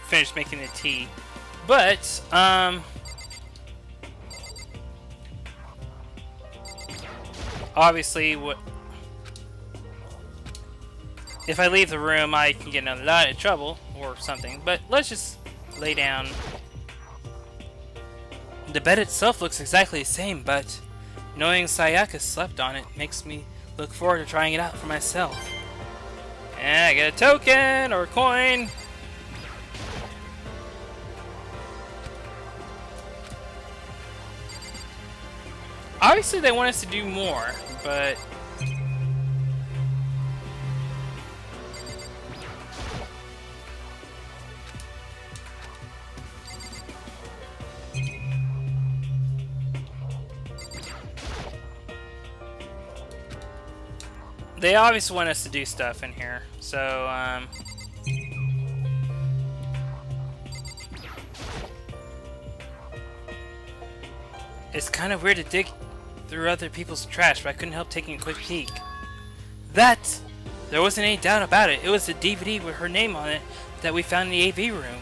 finish making the tea. But, obviously, if I leave the room, I can get in a lot of trouble or something. But let's just lay down. The bed itself looks exactly the same, but knowing Sayaka slept on it makes me look forward to trying it out for myself. And I get a token or a coin. Obviously, they want us to do more, but they obviously want us to do stuff in here, so, it's kind of weird to dig through other people's trash, but I couldn't help taking a quick peek. There wasn't any doubt about it. It was the DVD with her name on it that we found in the AV room.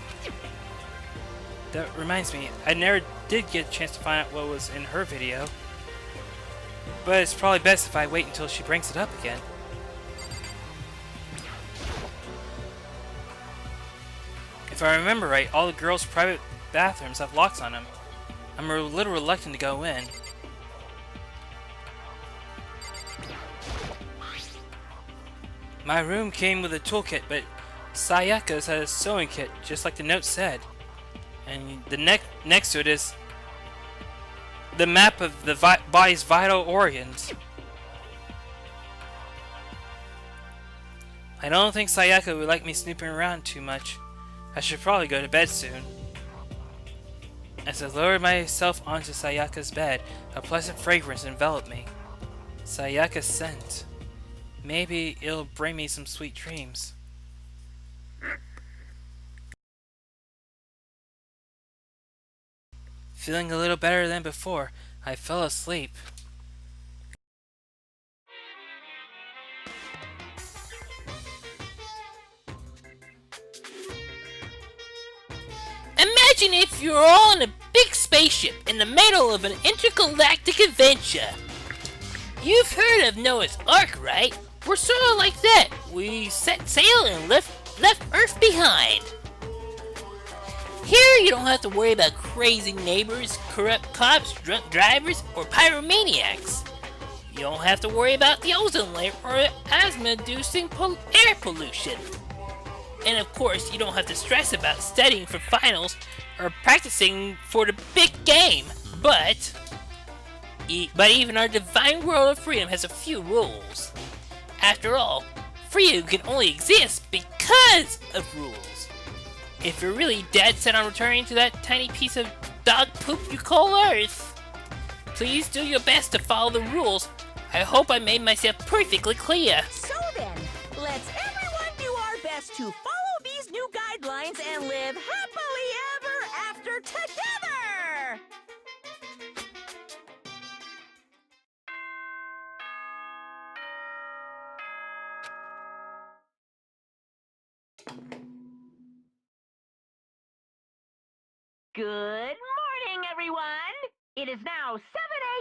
That reminds me, I never did get a chance to find out what was in her video. But it's probably best if I wait until she brings it up again. If I remember right, all the girls' private bathrooms have locks on them. I'm a little reluctant to go in. My room came with a toolkit, but Sayaka's had a sewing kit, just like the note said. And the next to it is the map of the body's vital organs. I don't think Sayaka would like me snooping around too much. I should probably go to bed soon. As I lowered myself onto Sayaka's bed, a pleasant fragrance enveloped me. Sayaka's scent. Maybe it'll bring me some sweet dreams. Feeling a little better than before, I fell asleep. Imagine if you're all in a big spaceship in the middle of an intergalactic adventure. You've heard of Noah's Ark, right? We're sort of like that. We set sail and left Earth behind. Here you don't have to worry about crazy neighbors, corrupt cops, drunk drivers, or pyromaniacs. You don't have to worry about the ozone layer or asthma-inducing air pollution. And of course, you don't have to stress about studying for finals or practicing for the big game. But even our divine world of freedom has a few rules. After all, freedom can only exist because of rules. If you're really dead set on returning to that tiny piece of dog poop you call Earth, please do your best to follow the rules. I hope I made myself perfectly clear. So then, let's everyone do our best to follow these new guidelines and live happily ever after together! Good morning, everyone! It is now 7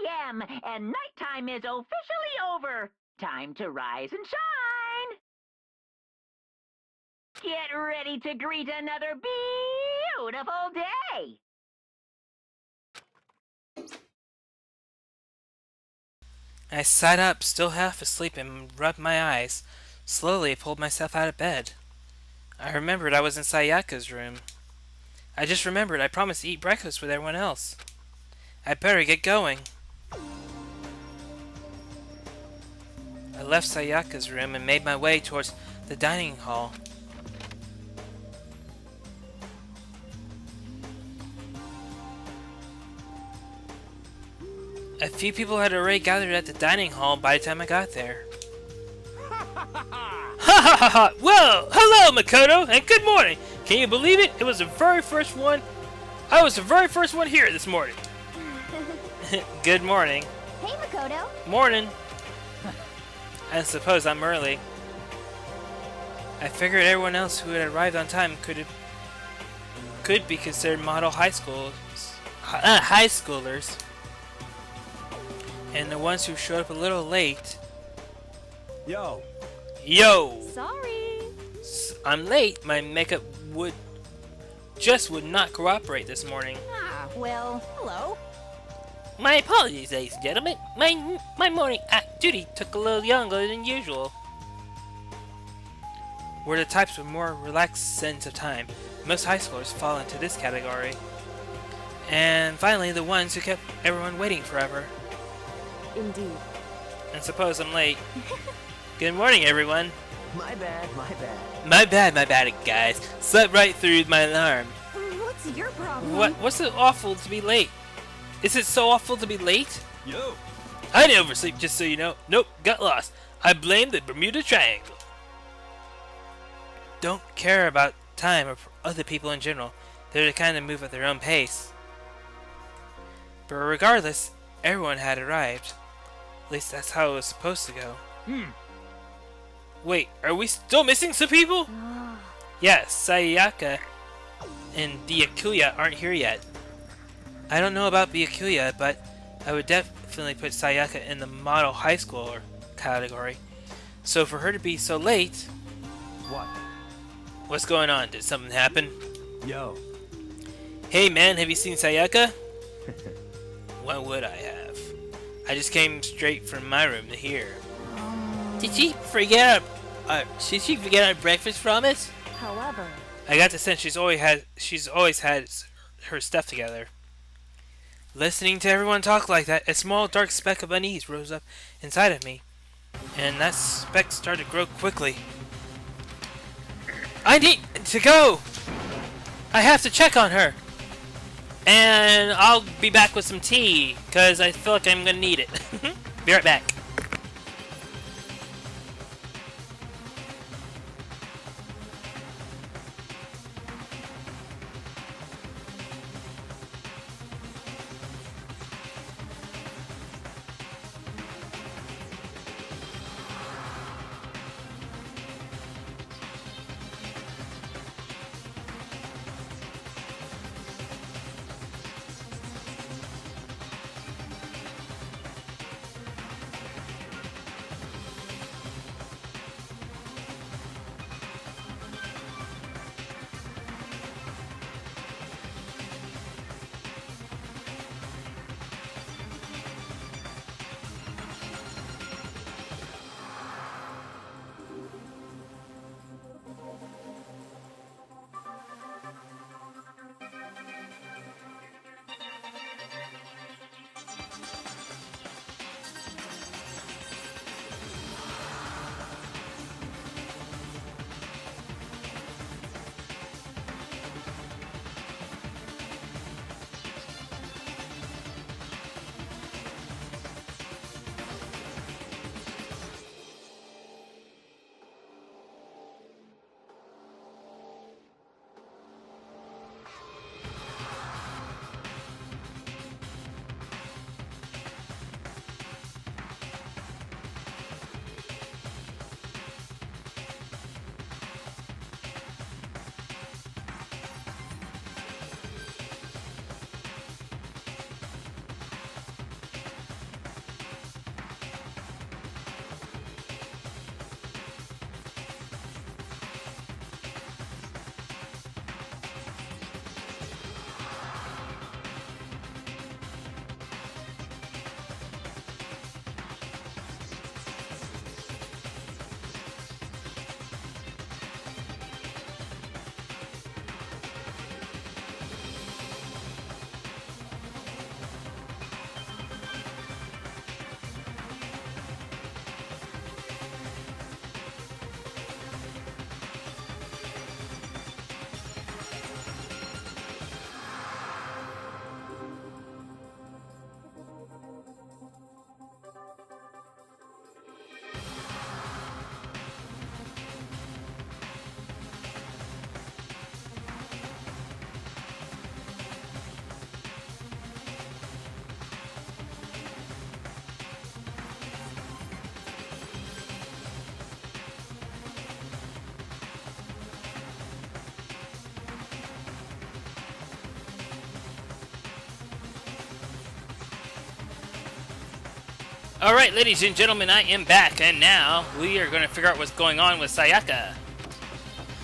a.m. and nighttime is officially over. Time to rise and shine! Get ready to greet another beautiful day! I sat up, still half asleep, and rubbed my eyes. Slowly, I pulled myself out of bed. I remembered I was in Sayaka's room. I just remembered I promised to eat breakfast with everyone else. I better get going. I left Sayaka's room and made my way towards the dining hall. A few people had already gathered at the dining hall by the time I got there. Ha ha ha ha! Well, hello Makoto, and good morning! Can you believe it? It was the very first one. I was the very first one here this morning. Good morning. Hey, Makoto. Morning. I suppose I'm early. I figured everyone else who had arrived on time could be considered model high schoolers. And the ones who showed up a little late. Yo, Yo! Sorry. I'm late. My makeup would not cooperate this morning. Ah, well, hello. My apologies, ladies and gentlemen. My morning act duty took a little longer than usual. We're the types with more relaxed sense of time. Most high schoolers fall into this category. And finally, the ones who kept everyone waiting forever. Indeed. And suppose I'm late. Good morning, everyone. My bad, my bad. My bad, guys. Slept right through my alarm. What's your problem? What's it awful to be late? Is it so awful to be late? yo. I didn't oversleep, just so you know. Nope, got lost. I blame the Bermuda Triangle. Don't care about time or other people in general. They're the kind that move at their own pace. But regardless, everyone had arrived. At least that's how it was supposed to go. Wait, are we still missing some people? Yes, Sayaka and Byakuya aren't here yet. I don't know about Byakuya, but I would definitely put Sayaka in the model high schooler category. So for her to be so late... What? What's going on? Did something happen? Yo. Hey man, have you seen Sayaka? Why would I have? I just came straight from my room to here. Did she forget our breakfast from us? However, I got the sense she's always had her stuff together. Listening to everyone talk like that, a small dark speck of unease rose up inside of me, and that speck started to grow quickly. I need to go! I have to check on her! And I'll be back with some tea, because I feel like I'm gonna need it. Be right back. Alright, ladies and gentlemen, I am back, and now we are going to figure out what's going on with Sayaka.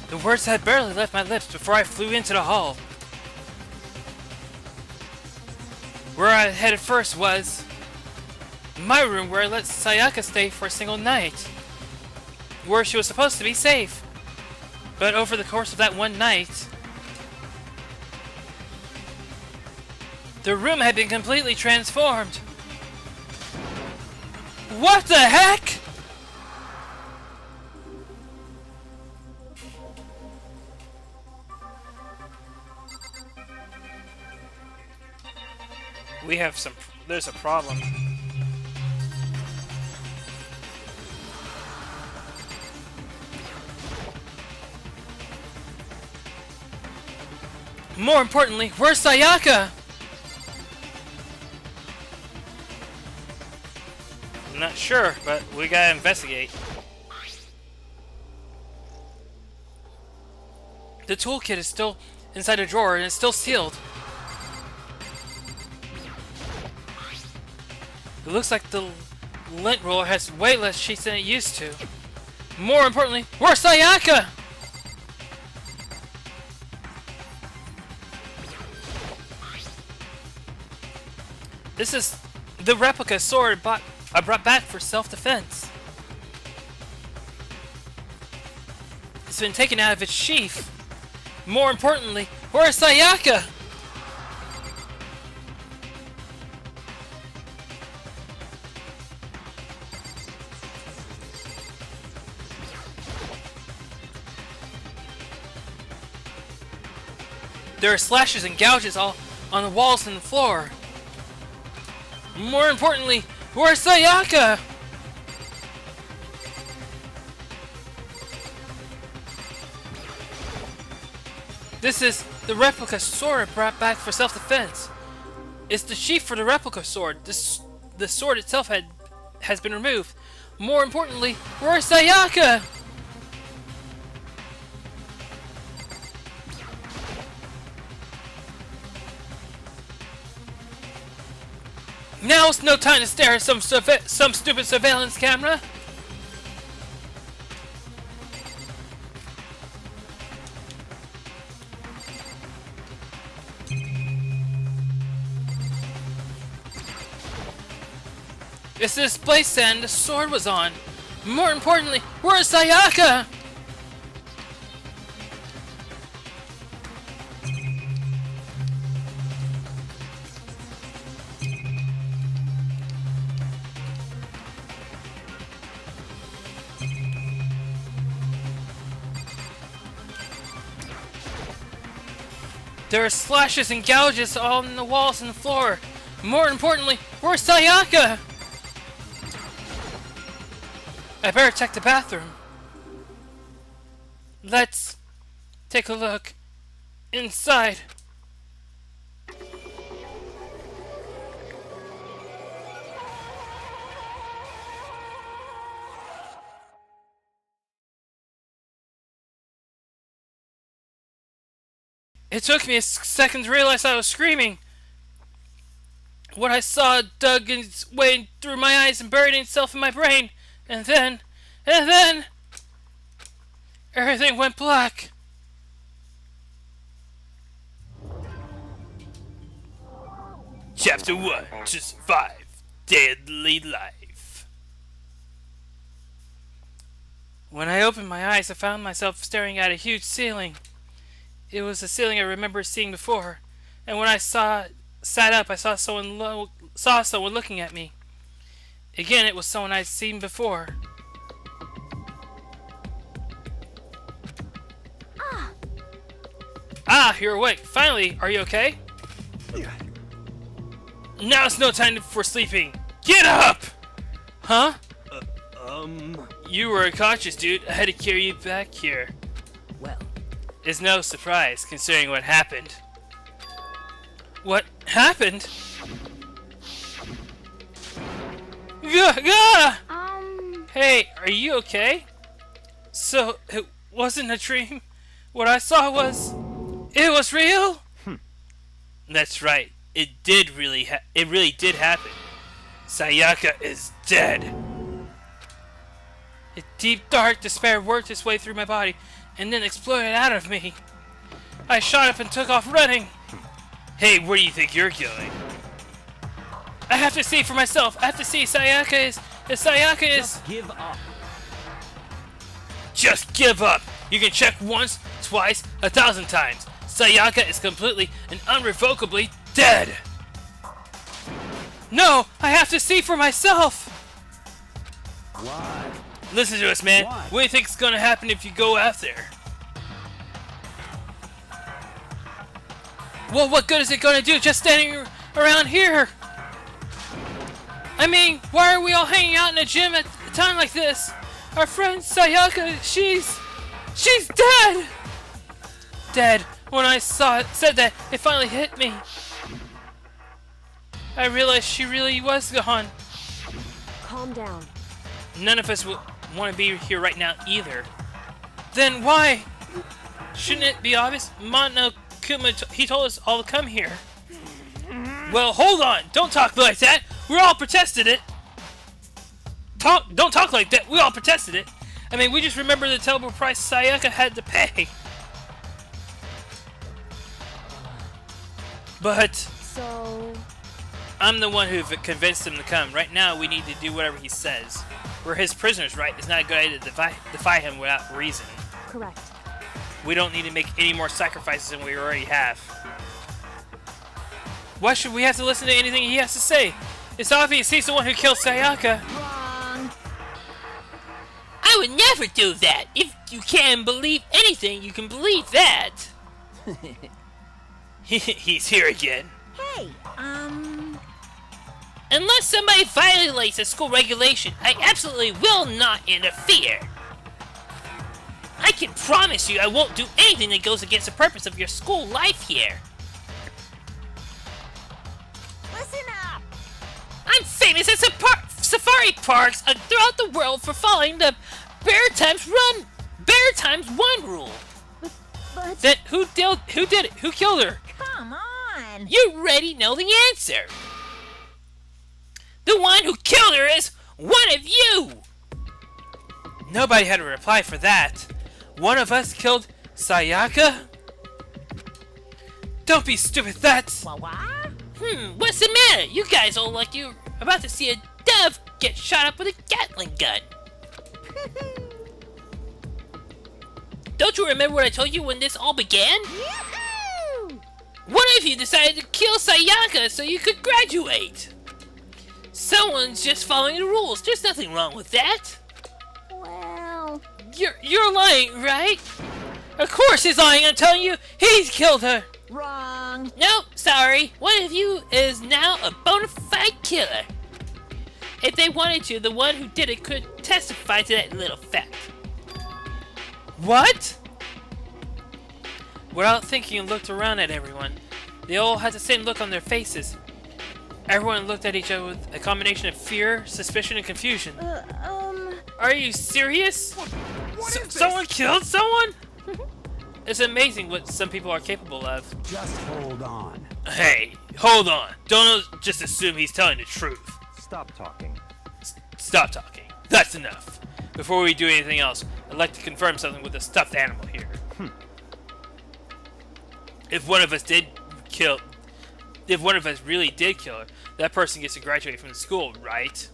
The words had barely left my lips before I flew into the hall. Where I headed first was my room, where I let Sayaka stay for a single night, where she was supposed to be safe. But over the course of that one night, the room had been completely transformed. What the heck? We have some... There's a problem. More importantly, where's Sayaka? I'm not sure, but we gotta investigate. The toolkit is still inside a drawer and it's still sealed. It looks like the lint roller has way less sheets than it used to. More importantly, where's Sayaka? This is the replica sword I brought back for self-defense. It's been taken out of its sheath. More importantly, where's Sayaka? There are slashes and gouges all on the walls and the floor. More importantly, where's Sayaka? This is the replica sword I brought back for self-defense. It's the sheath for the replica sword. The sword itself has been removed. More importantly, where's Sayaka? Now's no time to stare at some stupid surveillance camera. It's the display stand the sword was on. More importantly, where's Sayaka? There are slashes and gouges all on the walls and the floor. More importantly, where's Sayaka? I better check the bathroom. Let's take a look inside. It took me a second to realize I was screaming. What I saw dug its way through my eyes and buried itself in my brain. And then, everything went black. Chapter 1 to Survive Deadly Life. When I opened my eyes, I found myself staring at a huge ceiling. It was a ceiling I remember seeing before, and when I sat up, I saw someone looking at me. Again, it was someone I'd seen before. Ah, you're awake. Finally, are you okay? Now's no time for sleeping. Get up! Huh? You were unconscious, dude. I had to carry you back here. Well, It's no surprise, considering what happened. What happened? Gah! Gah! Hey, are you okay? So, it wasn't a dream? What I saw was... It was real? That's right. It really did happen. Sayaka is dead. A deep, dark despair worked its way through my body and then exploded out of me. I shot up and took off running. Hey, where do you think you're going? I have to see for myself. I have to see Sayaka is... If Sayaka is... Give up. Just give up. You can check once, twice, 1,000 times. Sayaka is completely and unrevocably dead. No, I have to see for myself. What? Listen to us, man. What? What do you think's gonna happen if you go out there? Well, what good is it gonna do just standing around here? I mean, why are we all hanging out in a gym at a time like this? Our friend Sayaka, she's dead! Dead. When I said that, it finally hit me. I realized she really was gone. Calm down. None of us will want to be here right now either. Then why? Shouldn't it be obvious? Mono Kuma, he told us all to come here. Well, hold on. Don't talk like that. We all protested it. Don't talk like that. We all protested it. I mean, we just remember the terrible price Sayaka had to pay. But So... I'm the one who convinced him to come. Right now, we need to do whatever he says. We're his prisoners, right? It's not a good idea to defy him without reason. Correct. We don't need to make any more sacrifices than we already have. Why should we have to listen to anything he has to say? It's obvious he's the one who killed Sayaka. Wrong. I would never do that. If you can believe anything, you can believe that. He's here again. Hey, Unless somebody violates a school regulation, I absolutely will not interfere. I can promise you I won't do anything that goes against the purpose of your school life here. listen up. I'm famous at safari parks throughout the world for following the Bear Times 1 rule. But Then who did it? Who killed her? come on. You already know the answer. The one who killed her is one of you! Nobody had a reply for that. One of us killed Sayaka? Don't be stupid, that's... What? What's the matter? You guys all like you're about to see a dove get shot up with a Gatling gun. Don't you remember what I told you when this all began? Yoo-hoo! One of you decided to kill Sayaka so you could graduate. Someone's just following the rules. There's nothing wrong with that. Well, You're lying, right? Of course he's lying. I'm telling you, he's killed her. wrong. Nope, sorry. One of you is now a bona fide killer. If they wanted to, the one who did it could testify to that little fact. What? Without thinking, I looked around at everyone. They all had the same look on their faces. Everyone looked at each other with a combination of fear, suspicion, and confusion. Are you serious? Someone killed someone? It's amazing what some people are capable of. Just hold on. Hey, hold on. Don't just assume he's telling the truth. Stop talking. Stop talking. That's enough. Before we do anything else, I'd like to confirm something with the stuffed animal here. If one of us really did kill her, that person gets to graduate from the school, right?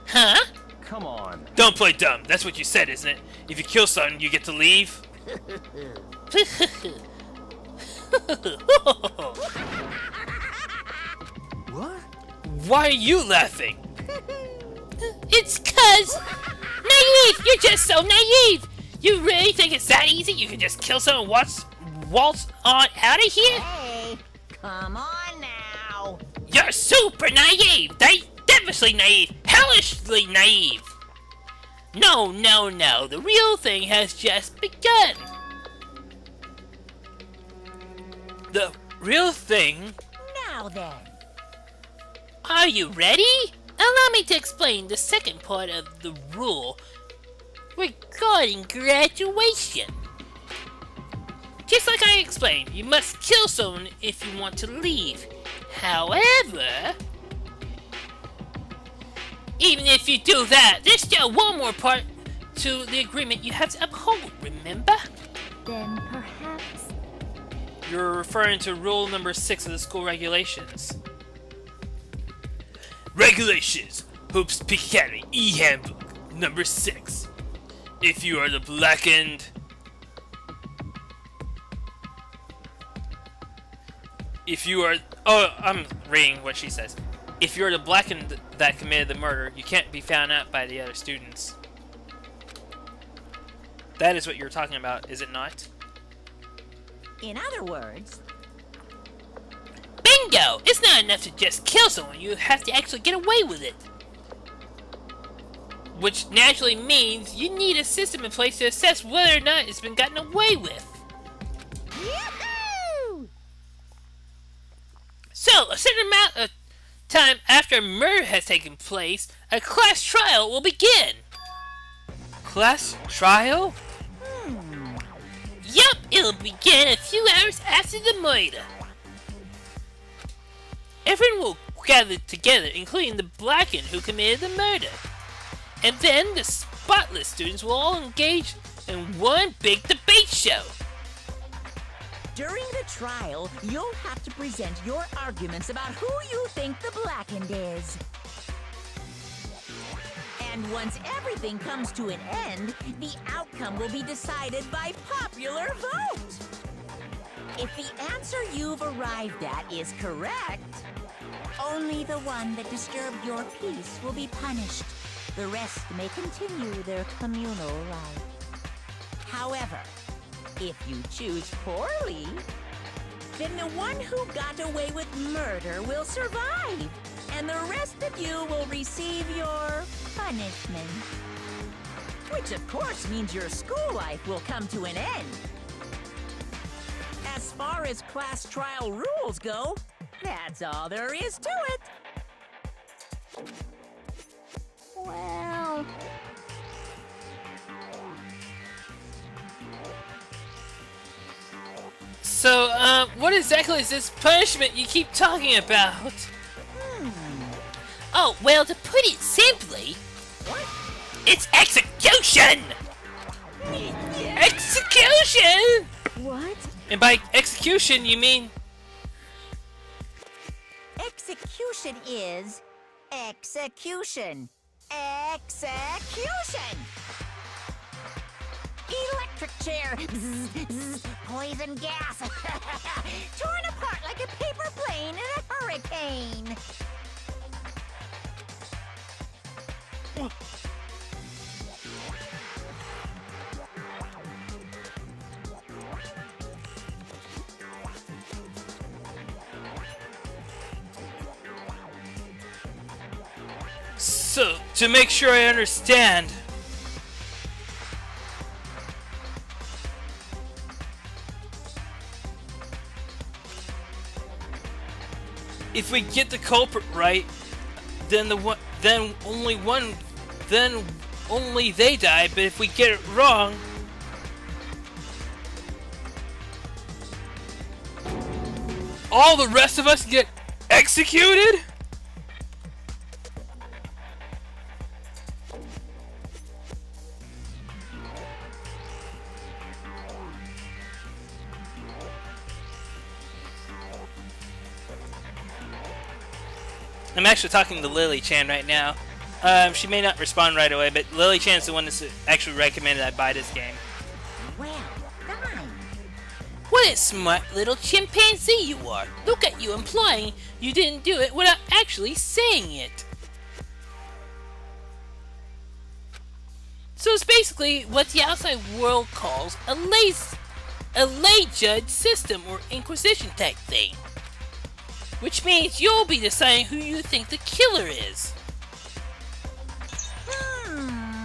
Huh? Come on. Don't play dumb. That's what you said, isn't it? If you kill someone, you get to leave? What? Why are you laughing? It's 'cause... Naive! You're just so naive! You really think it's that easy? You can just kill someone and waltz on out of here? Hey, come on now. You're super naive! Devilishly naive! Hellishly naive! No, no, no. The real thing has just begun. The real thing? Now then. Are you ready? Allow me to explain the second part of the rule regarding graduation. Just like I explained, you must kill someone if you want to leave. However, Even if you do that, there's still one more part to the agreement you have to uphold, remember? Then perhaps... You're referring to rule number 6 of the school regulations. Regulations! Hope's Peak Academy E-Handbook number 6. If you are the blackened... If you are... Oh, I'm reading what she says. If you're the blackened that committed the murder, you can't be found out by the other students. That is what you're talking about, is it not? In other words, Bingo! It's not enough to just kill someone, you have to actually get away with it. Which naturally means you need a system in place to assess whether or not it's been gotten away with. Yahoo! So, a certain amount of time after a murder has taken place, a class trial will begin. Class trial? Yup, it'll begin a few hours after the murder. Everyone will gather together, including the blackened who committed the murder. And then the spotless students will all engage in one big debate show. during the trial, you'll have to present your arguments about who you think the blackened is. And once everything comes to an end, the outcome will be decided by popular vote. If the answer you've arrived at is correct, only the one that disturbed your peace will be punished. The rest may continue their communal life. However, if you choose poorly, then the one who got away with murder will survive, and the rest of you will receive your punishment. Which of course means your school life will come to an end. As far as class trial rules go, that's all there is to it. Well... So, what exactly is this punishment you keep talking about? Oh, well, to put it simply, it's execution! Execution! What? And by execution, you mean... Execution is execution. Execution! Electric chair. Bzz, bzz, poison gas. Torn apart like a paper plane in a hurricane. So, to make sure I understand... If we get the culprit right, then only they die, but if we get it wrong, all the rest of us get executed? I'm actually talking to Lily Chan right now. She may not respond right away, but Lily Chan's the one that's actually recommended I buy this game. Well done. What a smart little chimpanzee you are! Look at you implying you didn't do it without actually saying it. So it's basically what the outside world calls a lay judge system or inquisition type thing. Which means you'll be deciding who you think the killer is.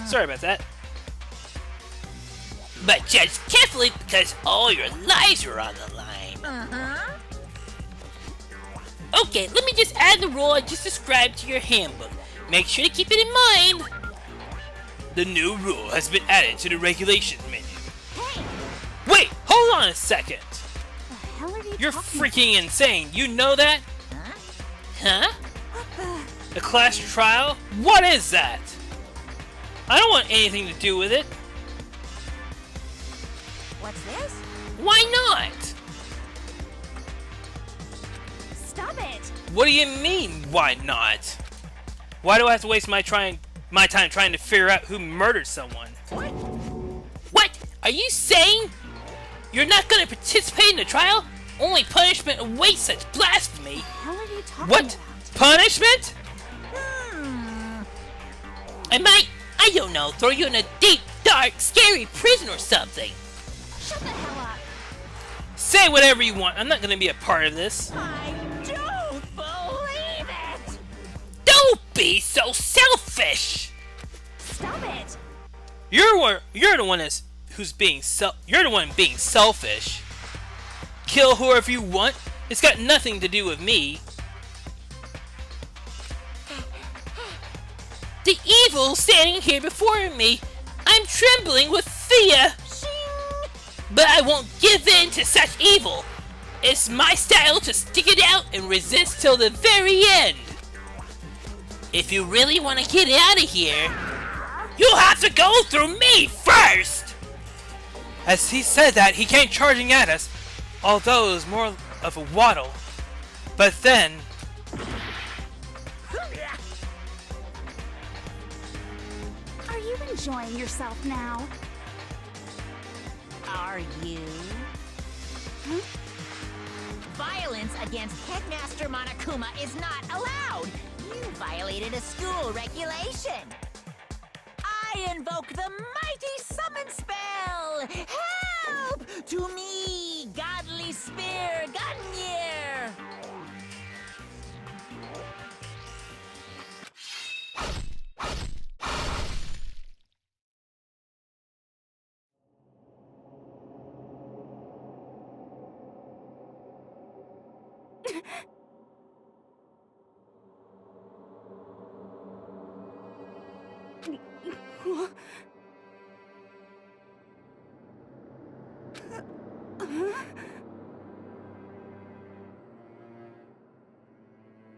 Sorry about that. But judge carefully because all your lives are on the line. Okay, let me just add the rule I just described to your handbook. Make sure to keep it in mind. The new rule has been added to the regulation menu. Hey! Wait, hold on a second. The hell are you You're talking freaking insane. You know that? Huh? A class trial? What is that? I don't want anything to do with it. What's this? Why not? Stop it! What do you mean, why not? Why do I have to waste my time trying to figure out who murdered someone? What? What? Are you saying you're not going to participate in the trial? Only punishment awaits such blasphemy. What are you talking What? about? Punishment? Hmm. I don't know, throw you in a deep, dark, scary prison or something. Shut the hell up! Say whatever you want. I'm not going to be a part of this. I don't believe it! Don't be so selfish. Stop it! You're the one you're the one being selfish. Kill whoever you want. It's got nothing to do with me. The evil standing here before me. I'm trembling with fear. But I won't give in to such evil. It's my style to stick it out and resist till the very end. If you really want to get out of here, you'll have to go through me first! As he said that, he came charging at us, although it was more of a waddle. But then... Are you enjoying yourself now? Are you? Hmm? Violence against Headmaster Monokuma is not allowed! You violated a school regulation! I invoke the mighty summon spell! Help! To me, godly spear, Gunyear!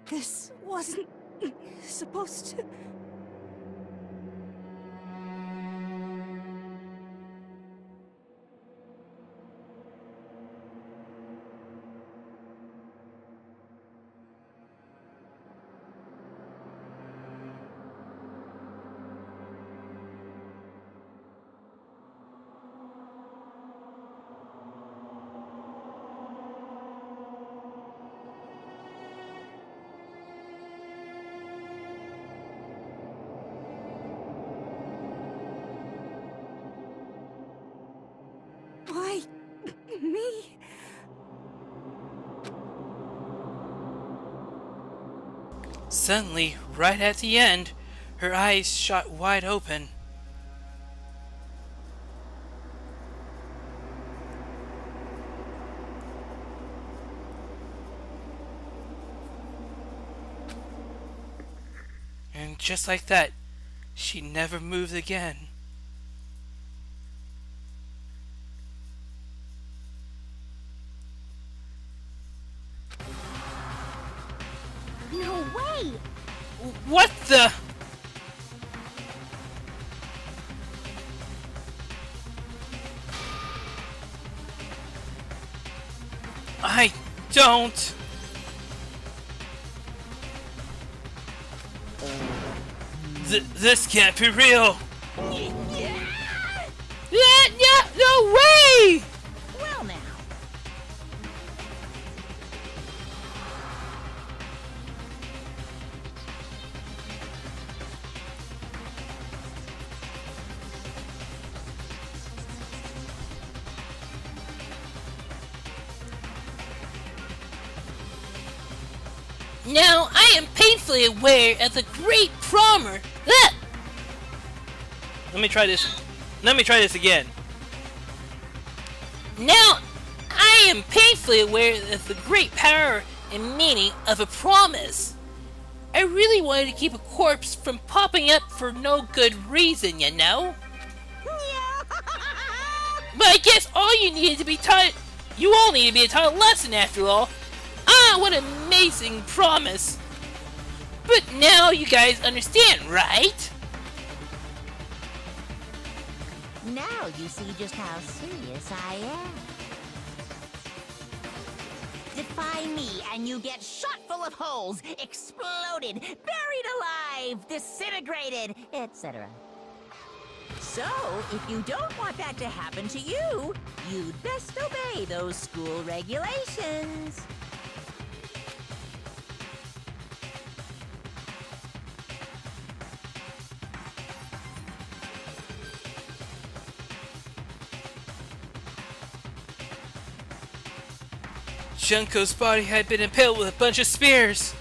This wasn't supposed to... Why me? Suddenly, right at the end, her eyes shot wide open. And just like that, she never moved again. No way! What the? I don't. This can't be real. Yeah, no way! Well now. Now I am painfully aware of the great promer. Ah! Let me try this. Let me try this again. Now I am painfully aware of the great power and meaning of a promise. I really wanted to keep a corpse from popping up for no good reason, you know? But I guess all you needed to be taught, you all need to be taught a lesson after all. Ah, what an amazing promise. But now you guys understand, right? Now you see just how serious I am. Defy me and you get shot full of holes, exploded, buried alive, disintegrated, etc. So, if you don't want that to happen to you, you'd best obey those school regulations. Junko's body had been impaled with a bunch of spears.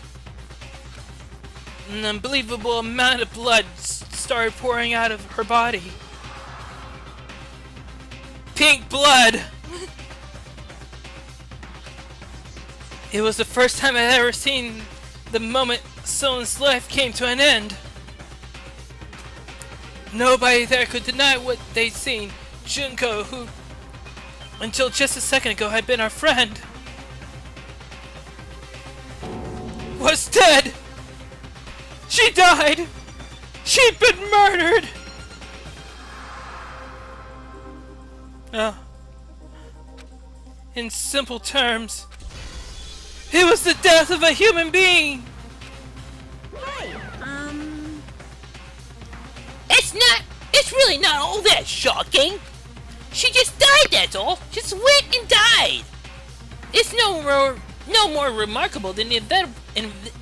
An unbelievable amount of blood started pouring out of her body. Pink blood! It was the first time I'd ever seen the moment someone's life came to an end. Nobody there could deny what they'd seen. Junko, who until just a second ago had been our friend, was dead! She died! She'd been murdered! In simple terms, it was the death of a human being! Hey, It's really not all that shocking! She just died, that's all! Just went and died! It's no more remarkable than the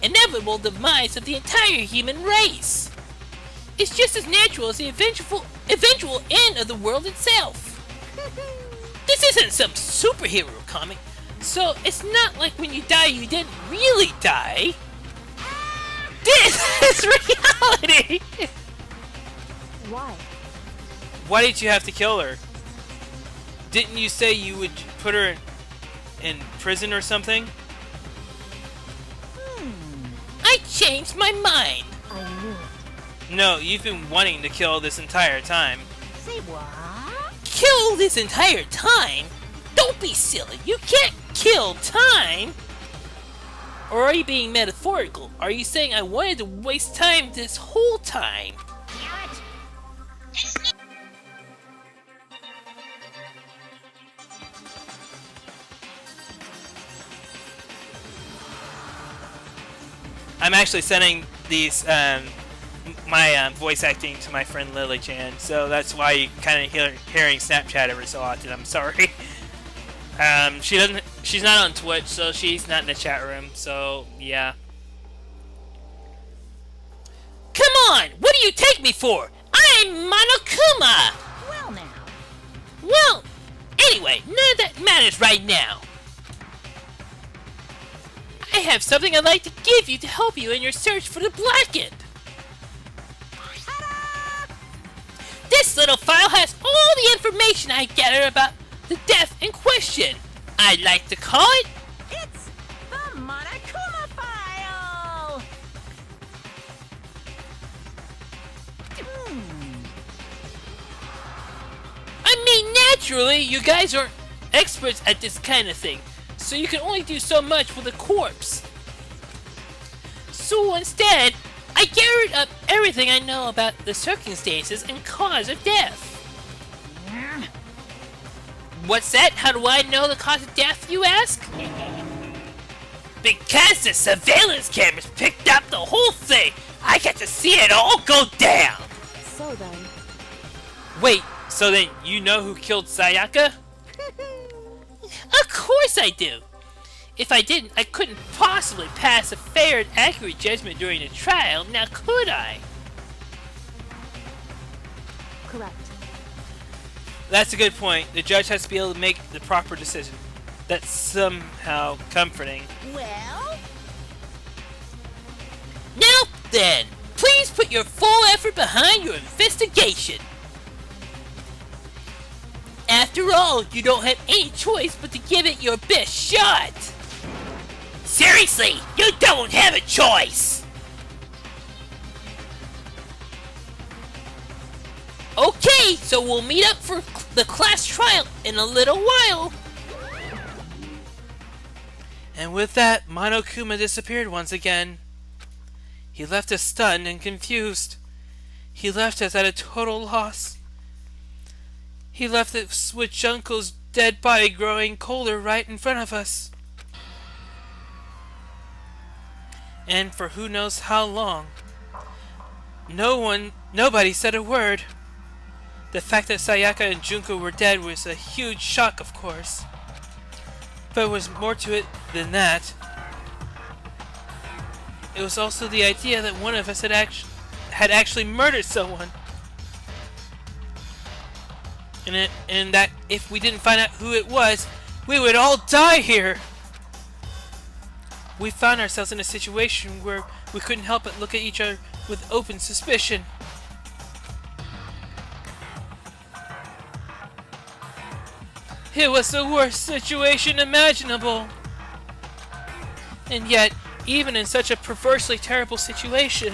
inevitable demise of the entire human race. It's just as natural as the eventual end of the world itself. This isn't some superhero comic, so it's not like when you die you didn't really die. This is reality! Why? Why did you have to kill her? Didn't you say you would put her in prison or something? I changed my mind. I knew it. No, you've been wanting to kill this entire time. say what? Kill this entire time? Don't be silly. You can't kill time. Or are you being metaphorical? Are you saying I wanted to waste time this whole time? I'm actually sending these my voice acting to my friend Lily Chan, so that's why you kind of hearing Snapchat every so often. I'm sorry. She's not on Twitch, so she's not in the chat room. So yeah. Come on! What do you take me for? I'm Monokuma! Well now. Well, anyway, none of that matters right now. I have something I'd like to give you to help you in your search for the Blackened. This little file has all the information I gathered about the death in question. I'd like to call it... It's the Monokuma file! I mean, naturally, you guys aren't experts at this kind of thing, so you can only do so much with a corpse. So instead, I gathered up everything I know about the circumstances and cause of death. What's that? How do I know the cause of death, you ask? Because the surveillance cameras picked up the whole thing. I got to see it all go down. So then, Wait, so then you know who killed Sayaka? Of course I do. If I didn't, I couldn't possibly pass a fair and accurate judgment during the trial, now could I? correct. That's a good point. The judge has to be able to make the proper decision. That's somehow comforting. Well, Now then, please put your full effort behind your investigation. After all, you don't have any choice but to give it your best shot. Seriously, you don't have a choice. Okay, so we'll meet up for the class trial in a little while. And with that, Monokuma disappeared once again. He left us stunned and confused. He left us at a total loss. He left us with Junko's dead body growing colder right in front of us. And for who knows how long. Nobody said a word. The fact that Sayaka and Junko were dead was a huge shock, of course. But there was more to it than that. It was also the idea that one of us had actually murdered someone. And that if we didn't find out who it was, we would all die here. We found ourselves in a situation where we couldn't help but look at each other with open suspicion. It was the worst situation imaginable. And yet, even in such a perversely terrible situation,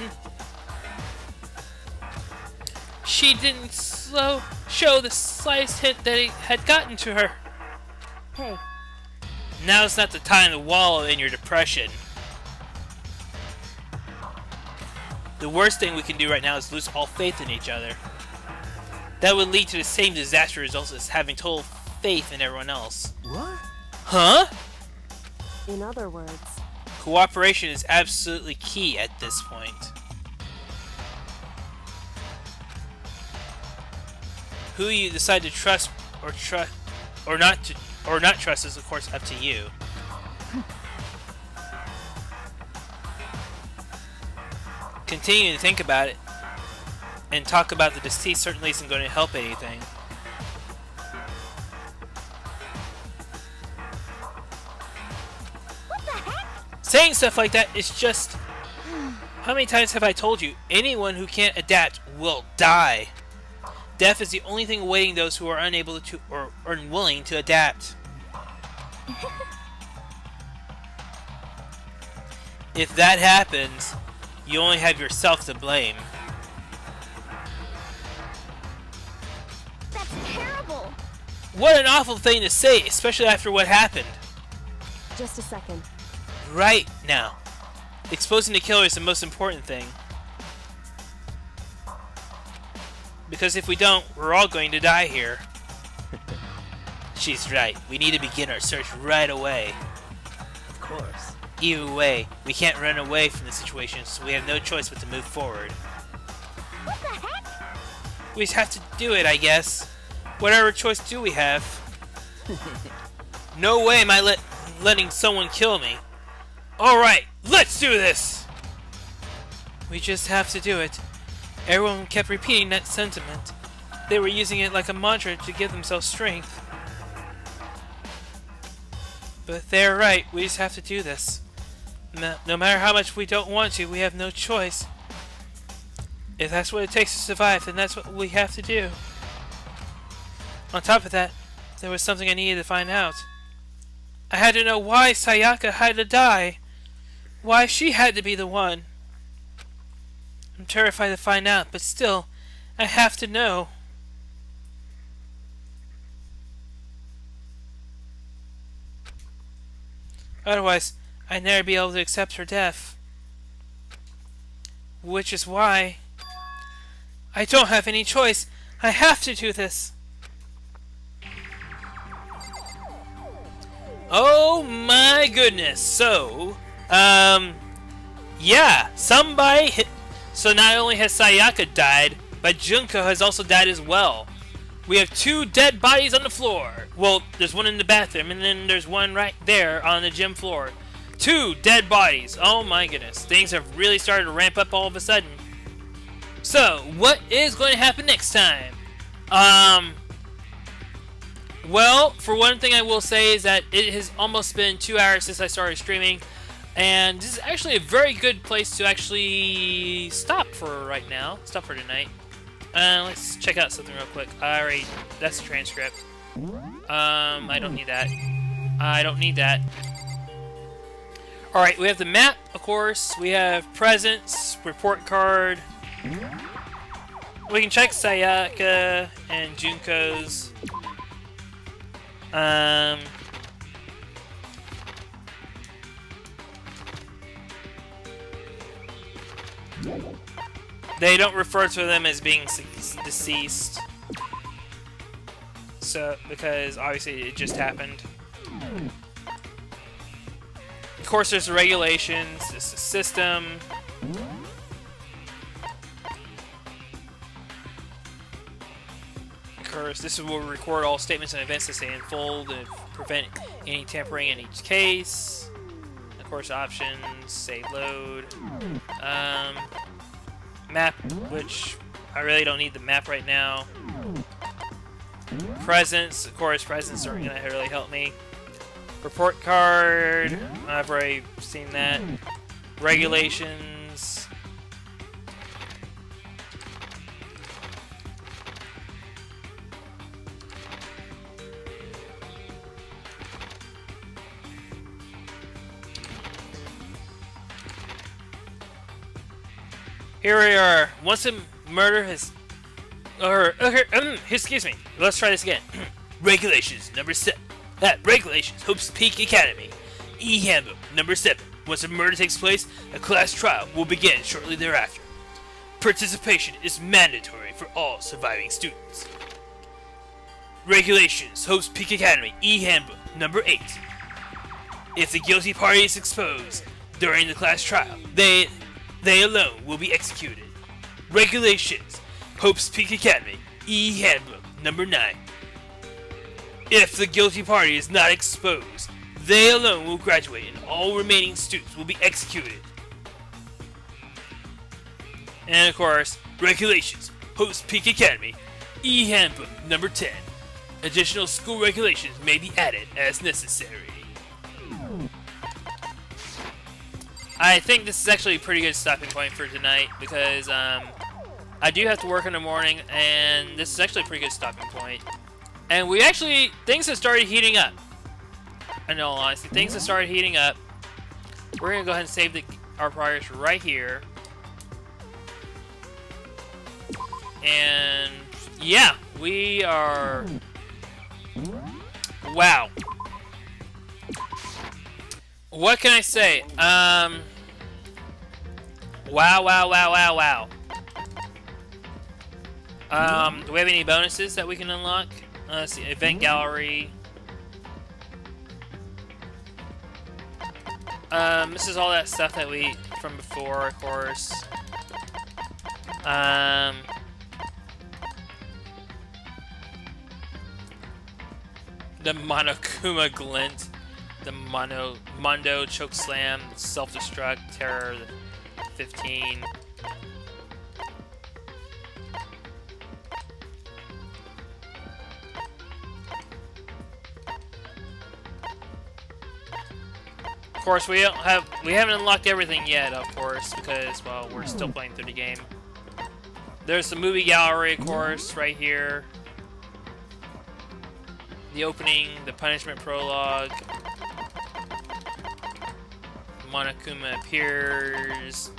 she didn't show the slightest hint that it had gotten to her. Hey, Now's not the time to wallow in your depression. The worst thing we can do right now is lose all faith in each other. That would lead to the same disaster results as having total faith in everyone else. What? Huh? in other words, Cooperation is absolutely key at this point. Who you decide to trust or not trust is of course up to you. Continuing to think about it and talk about the deceased certainly isn't going to help anything. What the heck? Saying stuff like that is just... How many times have I told you, anyone who can't adapt will die. Death is the only thing awaiting those who are unable to or unwilling to adapt. If that happens, you only have yourself to blame. That's terrible. What an awful thing to say, especially after what happened. just a second. Right now. Exposing the killer is the most important thing. Because if we don't, we're all going to die here. She's right. We need to begin our search right away. Of course. Either way, we can't run away from the situation, so we have no choice but to move forward. What the heck? We just have to do it, I guess. Whatever choice do we have? No way am I letting someone kill me. Alright, let's do this! We just have to do it. Everyone kept repeating that sentiment. They were using it like a mantra to give themselves strength. But they're right, we just have to do this. No matter how much we don't want to, we have no choice. If that's what it takes to survive, then that's what we have to do. On top of that, there was something I needed to find out. I had to know why Sayaka had to die. Why she had to be the one. I'm terrified to find out, but still, I have to know. Otherwise, I'd never be able to accept her death. Which is why I don't have any choice. I have to do this. Oh my goodness. So, yeah, somebody hit. So not only has Sayaka died, but Junko has also died as well. We have 2 dead bodies on the floor. Well, there's one in the bathroom, and then there's one right there on the gym floor. 2 dead bodies. Oh my goodness. Things have really started to ramp up all of a sudden. So, what is going to happen next time? Well, for one thing I will say is that it has almost been 2 hours since I started streaming. And this is actually a very good place to actually stop for right now. Stop for tonight. Let's check out something real quick. Alright, that's the transcript. I don't need that. I don't need that. Alright, we have the map, of course. We have presents, report card. We can check Sayaka and Junko's. They don't refer to them as being deceased. So, because obviously it just happened. Of course, there's the regulations, there's the system. Of course, this will record all statements and events as they unfold and prevent any tampering in each case. Of course, options, save load. Map, which I really don't need the map right now. Presents, of course, presents aren't going to really help me. Report card, I've already seen that. Regulations. Here we are. Once a murder has... excuse me. Let's try this again. Regulations, number 7. Regulations, Hope's Peak Academy. E-Handbook, number 7. Once a murder takes place, a class trial will begin shortly thereafter. Participation is mandatory for all surviving students. Regulations, Hope's Peak Academy. E-Handbook, number 8. If the guilty party is exposed during the class trial, they alone will be executed. Regulations, Hope's Peak Academy, E-Handbook, number 9. If the guilty party is not exposed, they alone will graduate and all remaining students will be executed. And of course, regulations, Hope's Peak Academy, E-Handbook, number 10. Additional school regulations may be added as necessary. I think this is actually a pretty good stopping point for tonight because I do have to work in the morning, and this is actually a pretty good stopping point. And things have started heating up. In all honesty, things have started heating up. We're gonna go ahead and save our progress right here. And yeah, we are. Wow. What can I say? Wow. Do we have any bonuses that we can unlock? Let's see, event gallery. This is all that stuff that we from before, of course. The Monokuma Glint, the Mondo Choke Slam, Self-Destruct, Terror 15. Of course, we haven't unlocked everything yet, of course, because well, we're still playing through the game. There's the movie gallery, of course, right here. The opening, the punishment prologue. Monokuma appears.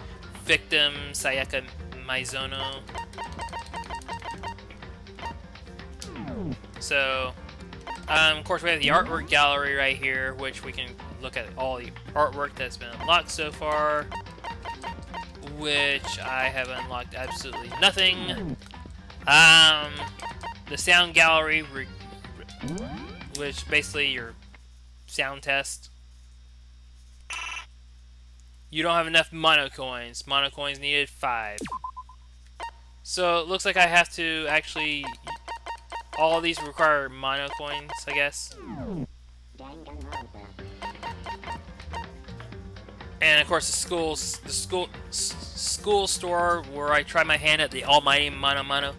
Victim, Sayaka Maizono. So, of course, we have the artwork gallery right here, which we can look at all the artwork that's been unlocked so far, which I have unlocked absolutely nothing. The sound gallery, which basically your sound test. You don't have enough mono coins. Mono coins needed 5. So it looks like I have to actually. All of these require mono coins, I guess. And of course, the school store where I try my hand at the almighty mono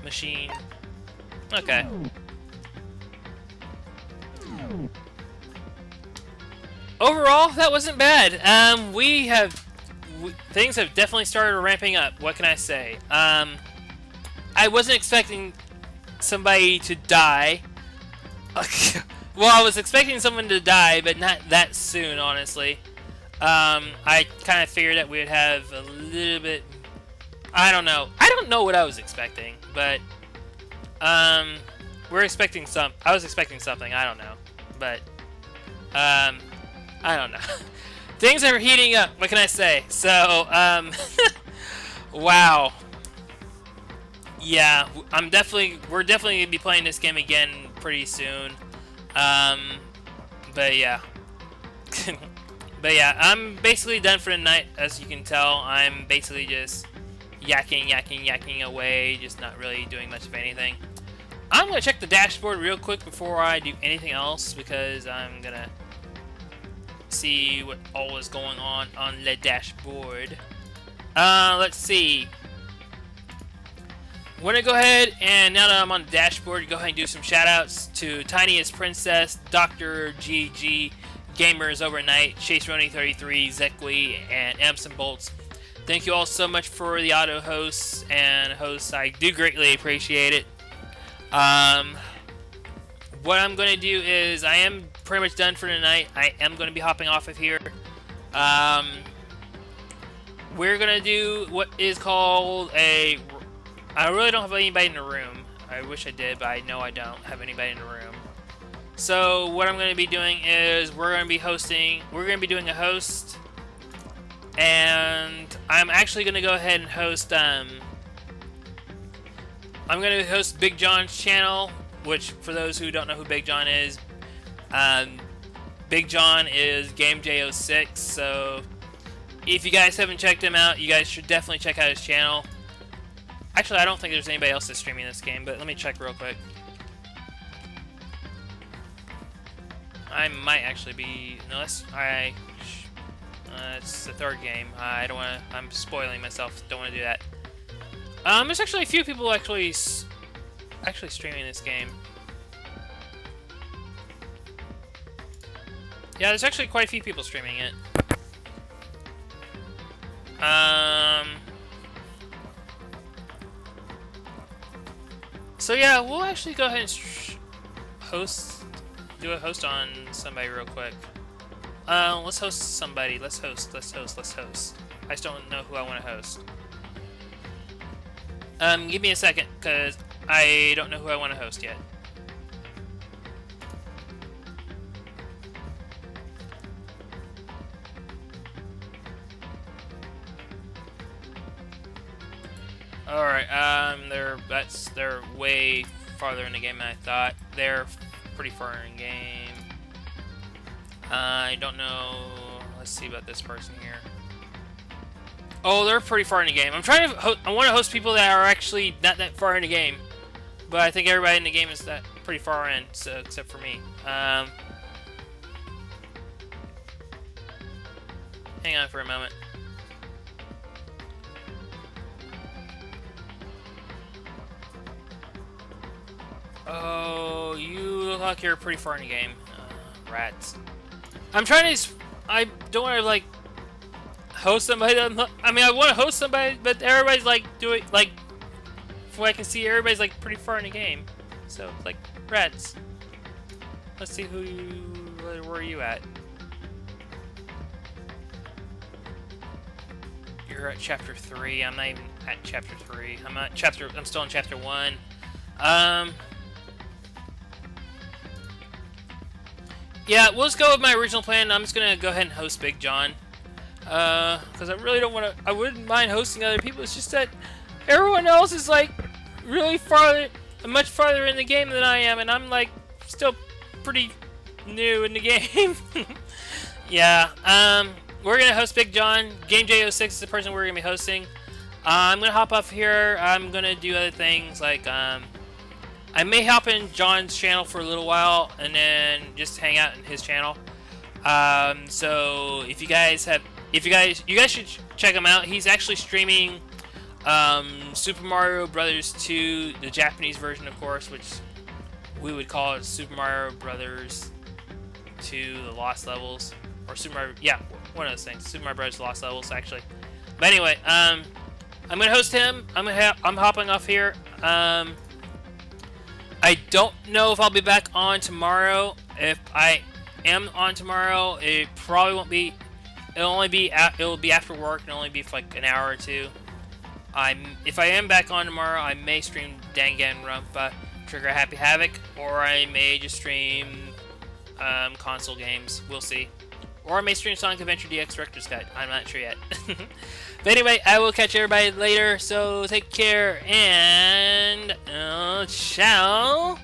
machine. Okay. Overall, that wasn't bad. Things have definitely started ramping up. What can I say? I wasn't expecting somebody to die. Well, I was expecting someone to die, but not that soon, honestly. I kind of figured that we'd have a little bit. I don't know. I don't know what I was expecting, but we're expecting some. I was expecting something. I don't know, but I don't know. Things are heating up. What can I say? So Wow. Yeah, we're definitely gonna be playing this game again pretty soon. But yeah. But yeah, I'm basically done for the night, as you can tell. I'm basically just yakking away, just not really doing much of anything. I'm gonna check the dashboard real quick before I do anything else, because I'm gonna see what all is going on the dashboard. Let's see. I'm gonna go ahead and, now that I'm on the dashboard, go ahead and do some shoutouts to Tiniest Princess, Dr. GG, Gamers Overnight, Chase Roney 33, Zekwe, and Amson Bolts. Thank you all so much for the auto hosts and hosts. I do greatly appreciate it. What I'm going to do is, I am pretty much done for tonight. I am going to be hopping off of here. We're going to do what is called a... I really don't have anybody in the room. I wish I did, but I know I don't have anybody in the room. So what I'm going to be doing is, we're going to be doing a host. And I'm actually going to go ahead and host, I'm going to host Big John's channel, which, for those who don't know who Big John is, Big John is GameJ06, so if you guys haven't checked him out, you guys should definitely check out his channel. Actually, I don't think there's anybody else that's streaming this game, but let me check real quick. I might actually be... No, that's... it's the third game. I don't want to... I'm spoiling myself. Don't want to do that. There's actually a few people actually streaming this game. Yeah, there's actually quite a few people streaming it. So yeah, we'll actually go ahead and do a host on somebody real quick. Let's host somebody. Let's host. I just don't know who I want to host. Give me a second, because I don't know who I want to host yet. Alright, they're way farther in the game than I thought. They're pretty far in the game. I don't know. Let's see about this person here. Oh, they're pretty far in the game. I'm trying to. I want to host people that are actually not that far in the game, but I think everybody in the game is that pretty far in, so except for me. Hang on for a moment. Oh, you look like you're pretty far in the game. Rats. I'm trying to. I don't want to like host somebody. That I mean, I want to host somebody, but everybody's like doing like. From what I can see, everybody's like pretty far in the game. So like rats. Let's see who you. Where are you at? You're at chapter 3. I'm not even at chapter 3. I'm still in chapter 1. Yeah, we'll just go with my original plan. I'm just gonna go ahead and host Big John. Because I really don't want to. I wouldn't mind hosting other people. It's just that everyone else is like really much farther in the game than I am, and I'm like still pretty new in the game. Yeah. We're gonna host Big John. GameJ06 is the person we're gonna be hosting. I'm gonna hop off here. I'm gonna do other things like I may hop in John's channel for a little while and then just hang out in his channel. So if you guys should check him out. He's actually streaming Super Mario Brothers 2, the Japanese version, of course, which we would call it Super Mario Brothers 2: The Lost Levels, or Super Mario, yeah, one of those things. Super Mario Brothers Lost Levels, actually. But anyway, I'm gonna host him. I'm hopping off here. I don't know if I'll be back on tomorrow. If I am on tomorrow, it probably won't be. It'll be after work, and only be for like an hour or two. If I am back on tomorrow, I may stream Danganronpa, Trigger Happy Havoc, or I may just stream console games. We'll see. Or I may stream Sonic Adventure DX Director's Guide. I'm not sure yet. But anyway, I will catch everybody later. So take care and ciao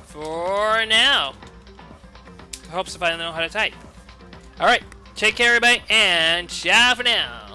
for now. Helps if I know how to type. Alright, take care everybody and ciao for now.